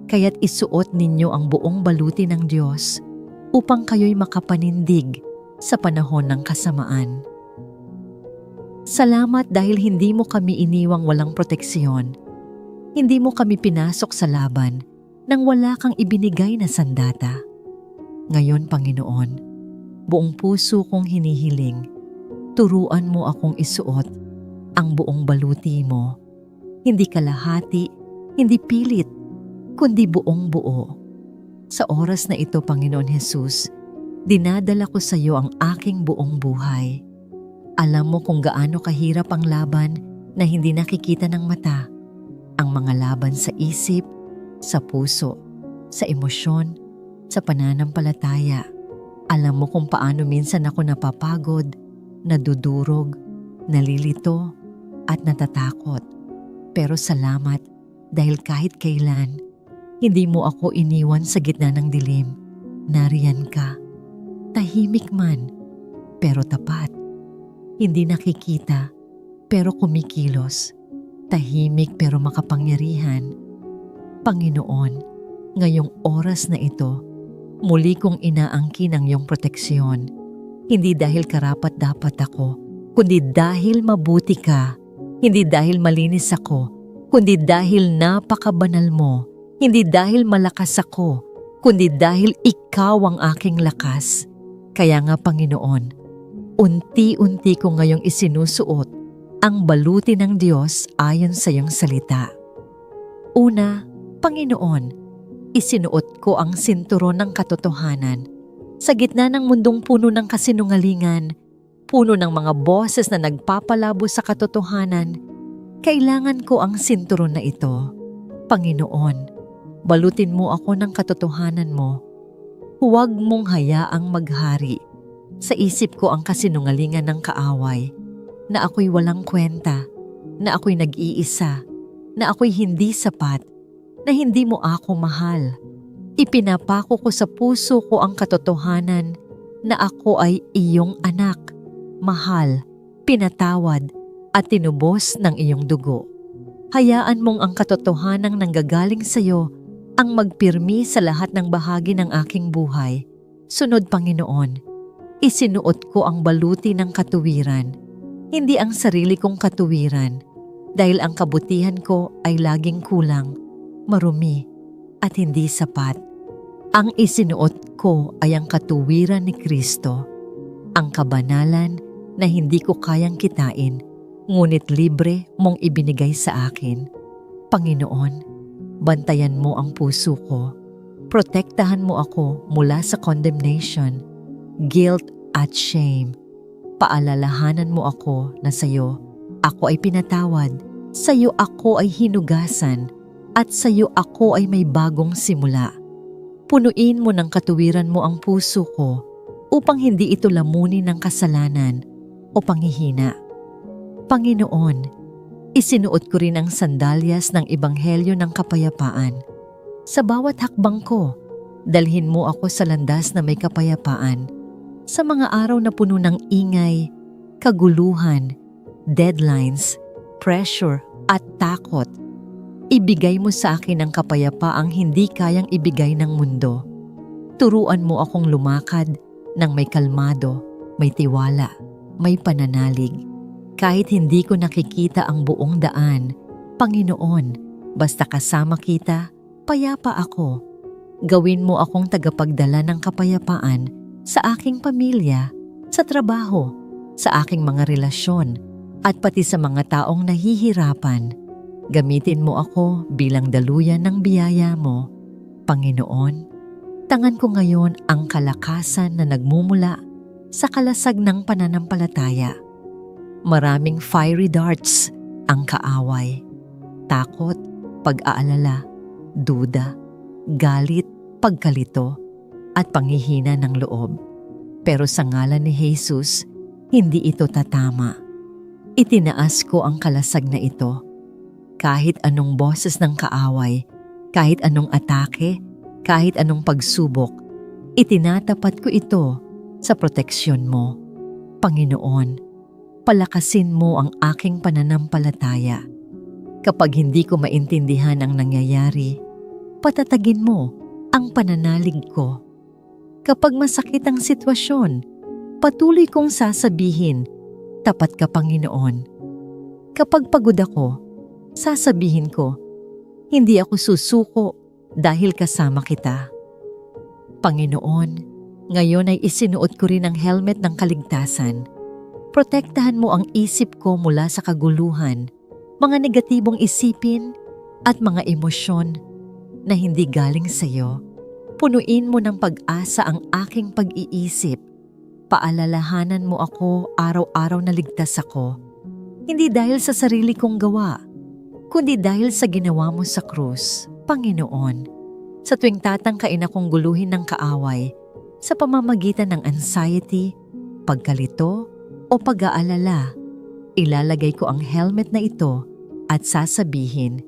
kaya't isuot ninyo ang buong baluti ng Diyos upang kayo'y makapanindig sa panahon ng kasamaan. Salamat dahil hindi mo kami iniwang walang proteksyon. Hindi mo kami pinasok sa laban nang wala kang ibinigay na sandata. Ngayon, Panginoon, buong puso kong hinihiling, turuan mo akong isuot ang buong baluti mo. Hindi kalahati, hindi pilit, kundi buong buo. Sa oras na ito, Panginoon Jesus, dinadala ko sa iyo ang aking buong buhay. Alam mo kung gaano kahirap ang laban na hindi nakikita ng mata. Ang mga laban sa isip, sa puso, sa emosyon, sa pananampalataya. Alam mo kung paano minsan ako napapagod, nadudurog, nalilito, at natatakot. Pero salamat dahil kahit kailan, hindi mo ako iniwan sa gitna ng dilim. Nariyan ka. Tahimik man, pero tapat. Hindi nakikita, pero kumikilos. Tahimik pero makapangyarihan. Panginoon, ngayong oras na ito, muli kong inaangkin ang iyong proteksyon. Hindi dahil karapat-dapat ako, kundi dahil mabuti ka. Hindi dahil malinis ako, kundi dahil napakabanal mo. Hindi dahil malakas ako, kundi dahil ikaw ang aking lakas. Kaya nga Panginoon, unti-unti ko ngayong isinusuot ang baluti ng Diyos ayon sa iyong salita. Una, Panginoon, isinuot ko ang sinturon ng katotohanan. Sa gitna ng mundong puno ng kasinungalingan, puno ng mga boses na nagpapalabo sa katotohanan, kailangan ko ang sinturon na ito. Panginoon, balutin mo ako ng katotohanan mo. Huwag mong hayaang maghari sa isip ko ang kasinungalingan ng kaaway, na ako'y walang kwenta, na ako'y nag-iisa, na ako'y hindi sapat, na hindi mo ako mahal. Ipinapako ko sa puso ko ang katotohanan na ako ay iyong anak, mahal, pinatawad, at tinubos ng iyong dugo. Hayaan mong ang katotohanang nanggagaling sa iyo ang magpirmi sa lahat ng bahagi ng aking buhay. Sunod, Panginoon, isinuot ko ang baluti ng katuwiran, hindi ang sarili kong katuwiran, dahil ang kabutihan ko ay laging kulang, marumi, at hindi sapat. Ang isinuot ko ay ang katuwiran ni Kristo, ang kabanalan na hindi ko kayang kitain, ngunit libre mong ibinigay sa akin. Panginoon, bantayan mo ang puso ko. Protektahan mo ako mula sa condemnation, guilt at shame. Paalalahanan mo ako na sa iyo ako ay pinatawad, sa iyo ako ay hinugasan, at sa iyo ako ay may bagong simula. Punuin mo ng katuwiran mo ang puso ko upang hindi ito lamunin ng kasalanan o panghihina. Panginoon, isinuot ko rin ang sandalyas ng ebanghelyo ng kapayapaan. Sa bawat hakbang ko, dalhin mo ako sa landas na may kapayapaan. Sa mga araw na puno ng ingay, kaguluhan, deadlines, pressure at takot, ibigay mo sa akin ang kapayapaang hindi kayang ibigay ng mundo. Turuan mo akong lumakad ng may kalmado, may tiwala, may pananalig. Kahit hindi ko nakikita ang buong daan, Panginoon, basta kasama kita, payapa ako. Gawin mo akong tagapagdala ng kapayapaan sa aking pamilya, sa trabaho, sa aking mga relasyon, at pati sa mga taong nahihirapan. Gamitin mo ako bilang daluyan ng biyaya mo. Panginoon, tangan ko ngayon ang kalakasan na nagmumula sa kalasag ng pananampalataya. Maraming fiery darts ang kaaway, takot, pag-aalala, duda, galit, pagkalito, at panghihina ng loob. Pero sa ngalan ni Jesus, hindi ito tatama. Itinaas ko ang kalasag na ito. Kahit anong boses ng kaaway, kahit anong atake, kahit anong pagsubok, itinatapat ko ito sa proteksyon mo. Panginoon, palakasin mo ang aking pananampalataya. Kapag hindi ko maintindihan ang nangyayari, patatagin mo ang pananalig ko. Kapag masakit ang sitwasyon, patuloy kong sasabihin, tapat ka Panginoon. Kapag pagod ako, sasabihin ko, hindi ako susuko dahil kasama kita. Panginoon, ngayon ay isinuot ko rin ang helmet ng kaligtasan. Protektahan mo ang isip ko mula sa kaguluhan, mga negatibong isipin at mga emosyon na hindi galing sa iyo. Punuin mo ng pag-asa ang aking pag-iisip. Paalalahanan mo ako araw-araw na ligtas ako. Hindi dahil sa sarili kong gawa, kundi dahil sa ginawa mo sa krus, Panginoon. Sa tuwing tatangkain akong guluhin ng kaaway, sa pamamagitan ng anxiety, pagkalito, o pag-aalala, ilalagay ko ang helmet na ito at sasabihin,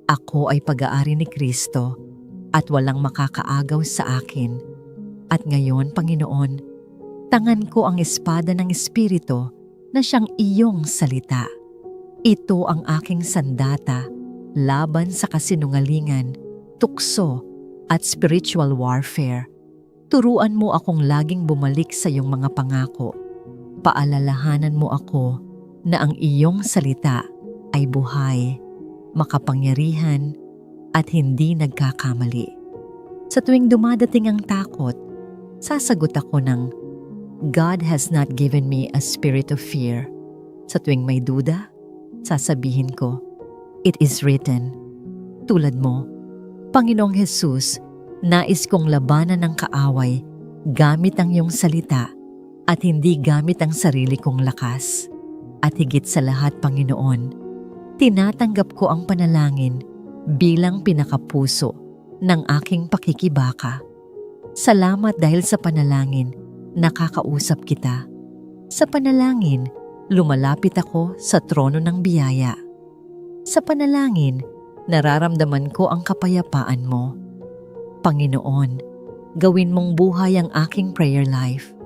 ako ay pag-aari ni Kristo at walang makakaagaw sa akin. At ngayon, Panginoon, tangan ko ang espada ng Espiritu na siyang iyong salita. Ito ang aking sandata laban sa kasinungalingan, tukso at spiritual warfare. Turuan mo akong laging bumalik sa iyong mga pangako. Paalalahanan mo ako na ang iyong salita ay buhay, makapangyarihan, at hindi nagkakamali. Sa tuwing dumadating ang takot, sasagot ako ng, God has not given me a spirit of fear. Sa tuwing may duda, sasabihin ko, it is written. Tulad mo, Panginoong Jesus, nais kong labanan ng kaaway gamit ang iyong salita at hindi gamit ang sarili kong lakas. At higit sa lahat, Panginoon, tinatanggap ko ang panalangin bilang pinakapuso ng aking pakikibaka. Salamat dahil sa panalangin, nakakausap kita. Sa panalangin, lumalapit ako sa trono ng biyaya. Sa panalangin, nararamdaman ko ang kapayapaan mo. Panginoon, gawin mong buhay ang aking prayer life.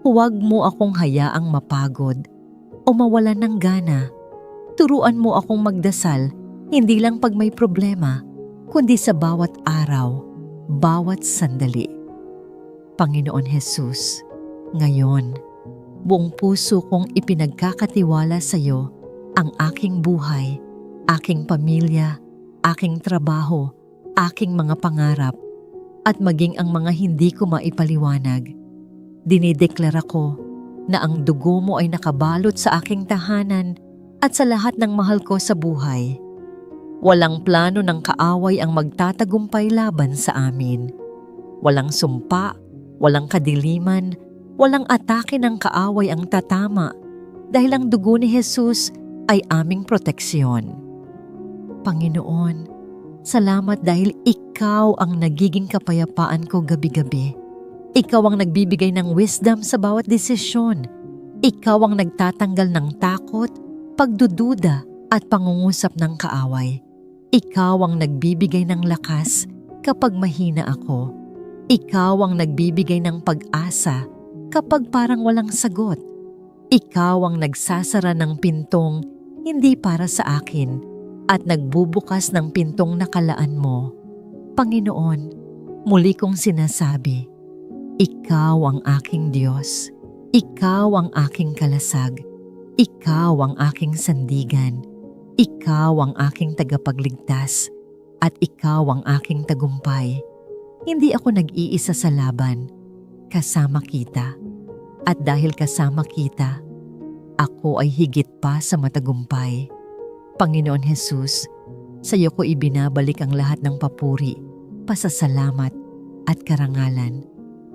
Huwag mo akong hayaang mapagod o mawalan ng gana. Turuan mo akong magdasal, hindi lang pag may problema, kundi sa bawat araw, bawat sandali. Panginoon Jesus, ngayon, buong puso kong ipinagkakatiwala sa iyo ang aking buhay, aking pamilya, aking trabaho, aking mga pangarap, at maging ang mga hindi ko maipaliwanag. Dinideklara ko na ang dugo mo ay nakabalot sa aking tahanan at sa lahat ng mahal ko sa buhay. Walang plano ng kaaway ang magtatagumpay laban sa amin. Walang sumpa, walang kadiliman, walang atake ng kaaway ang tatama dahil ang dugo ni Jesus ay aming proteksyon. Panginoon, salamat dahil ikaw ang nagiging kapayapaan ko gabi-gabi. Ikaw ang nagbibigay ng wisdom sa bawat desisyon. Ikaw ang nagtatanggal ng takot, pagdududa at pangungusap ng kaaway. Ikaw ang nagbibigay ng lakas kapag mahina ako. Ikaw ang nagbibigay ng pag-asa kapag parang walang sagot. Ikaw ang nagsasara ng pintong hindi para sa akin at nagbubukas ng pintong nakalaan mo. Panginoon, muli kong sinasabi, Ikaw ang aking Diyos. Ikaw ang aking kalasag. Ikaw ang aking sandigan. Ikaw ang aking tagapagligtas. At ikaw ang aking tagumpay. Hindi ako nag-iisa sa laban. Kasama kita. At dahil kasama kita, ako ay higit pa sa matagumpay. Panginoon Jesus, sa iyo ko ibinabalik ang lahat ng papuri, pasasalamat at karangalan.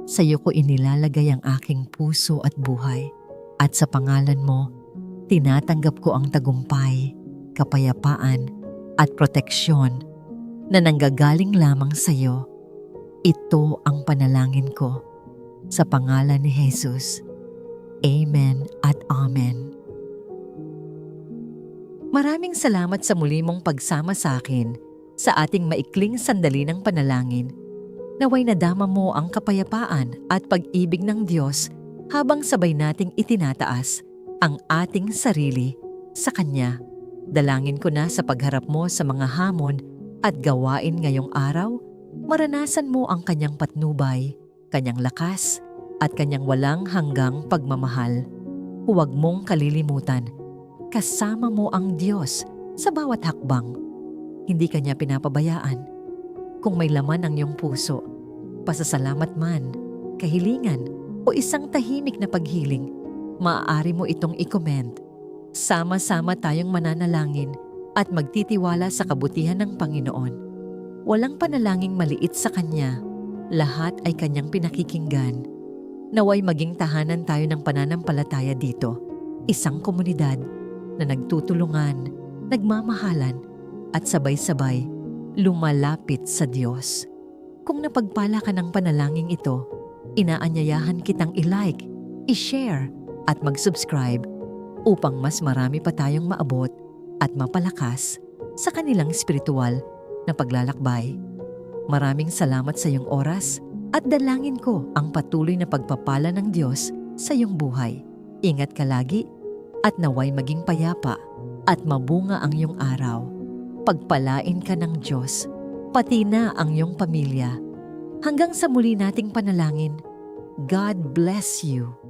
Sa iyo ko inilalagay ang aking puso at buhay. At sa pangalan mo, tinatanggap ko ang tagumpay, kapayapaan at proteksyon na nanggagaling lamang sa iyo. Ito ang panalangin ko. Sa pangalan ni Jesus. Amen at Amen. Maraming salamat sa muli mong pagsama sa akin sa ating maikling sandali ng panalangin. Naway nadama mo ang kapayapaan at pag-ibig ng Diyos habang sabay nating itinataas ang ating sarili sa Kanya. Dalangin ko na sa pagharap mo sa mga hamon at gawain ngayong araw, maranasan mo ang Kanyang patnubay, Kanyang lakas, at Kanyang walang hanggang pagmamahal. Huwag mong kalilimutan, kasama mo ang Diyos sa bawat hakbang. Hindi Kanya pinapabayaan. Kung may laman ang iyong puso, pasasalamat man, kahilingan, o isang tahimik na paghiling, maaari mo itong i-comment. Sama-sama tayong mananalangin at magtitiwala sa kabutihan ng Panginoon. Walang panalangin maliit sa Kanya. Lahat ay Kanyang pinakikinggan. Naway maging tahanan tayo ng pananampalataya dito. Isang komunidad na nagtutulungan, nagmamahalan, at sabay-sabay lumalapit sa Diyos. Kung napagpala ka ng panalangin ito, inaanyayahan kitang i-like, i-share, at mag-subscribe upang mas marami pa tayong maabot at mapalakas sa kanilang spiritual na paglalakbay. Maraming salamat sa iyong oras at dalangin ko ang patuloy na pagpapala ng Diyos sa iyong buhay. Ingat ka lagi at naway maging payapa at mabunga ang iyong araw. Pagpalain ka ng Diyos, pati na ang iyong pamilya. Hanggang sa muli nating panalangin, God bless you.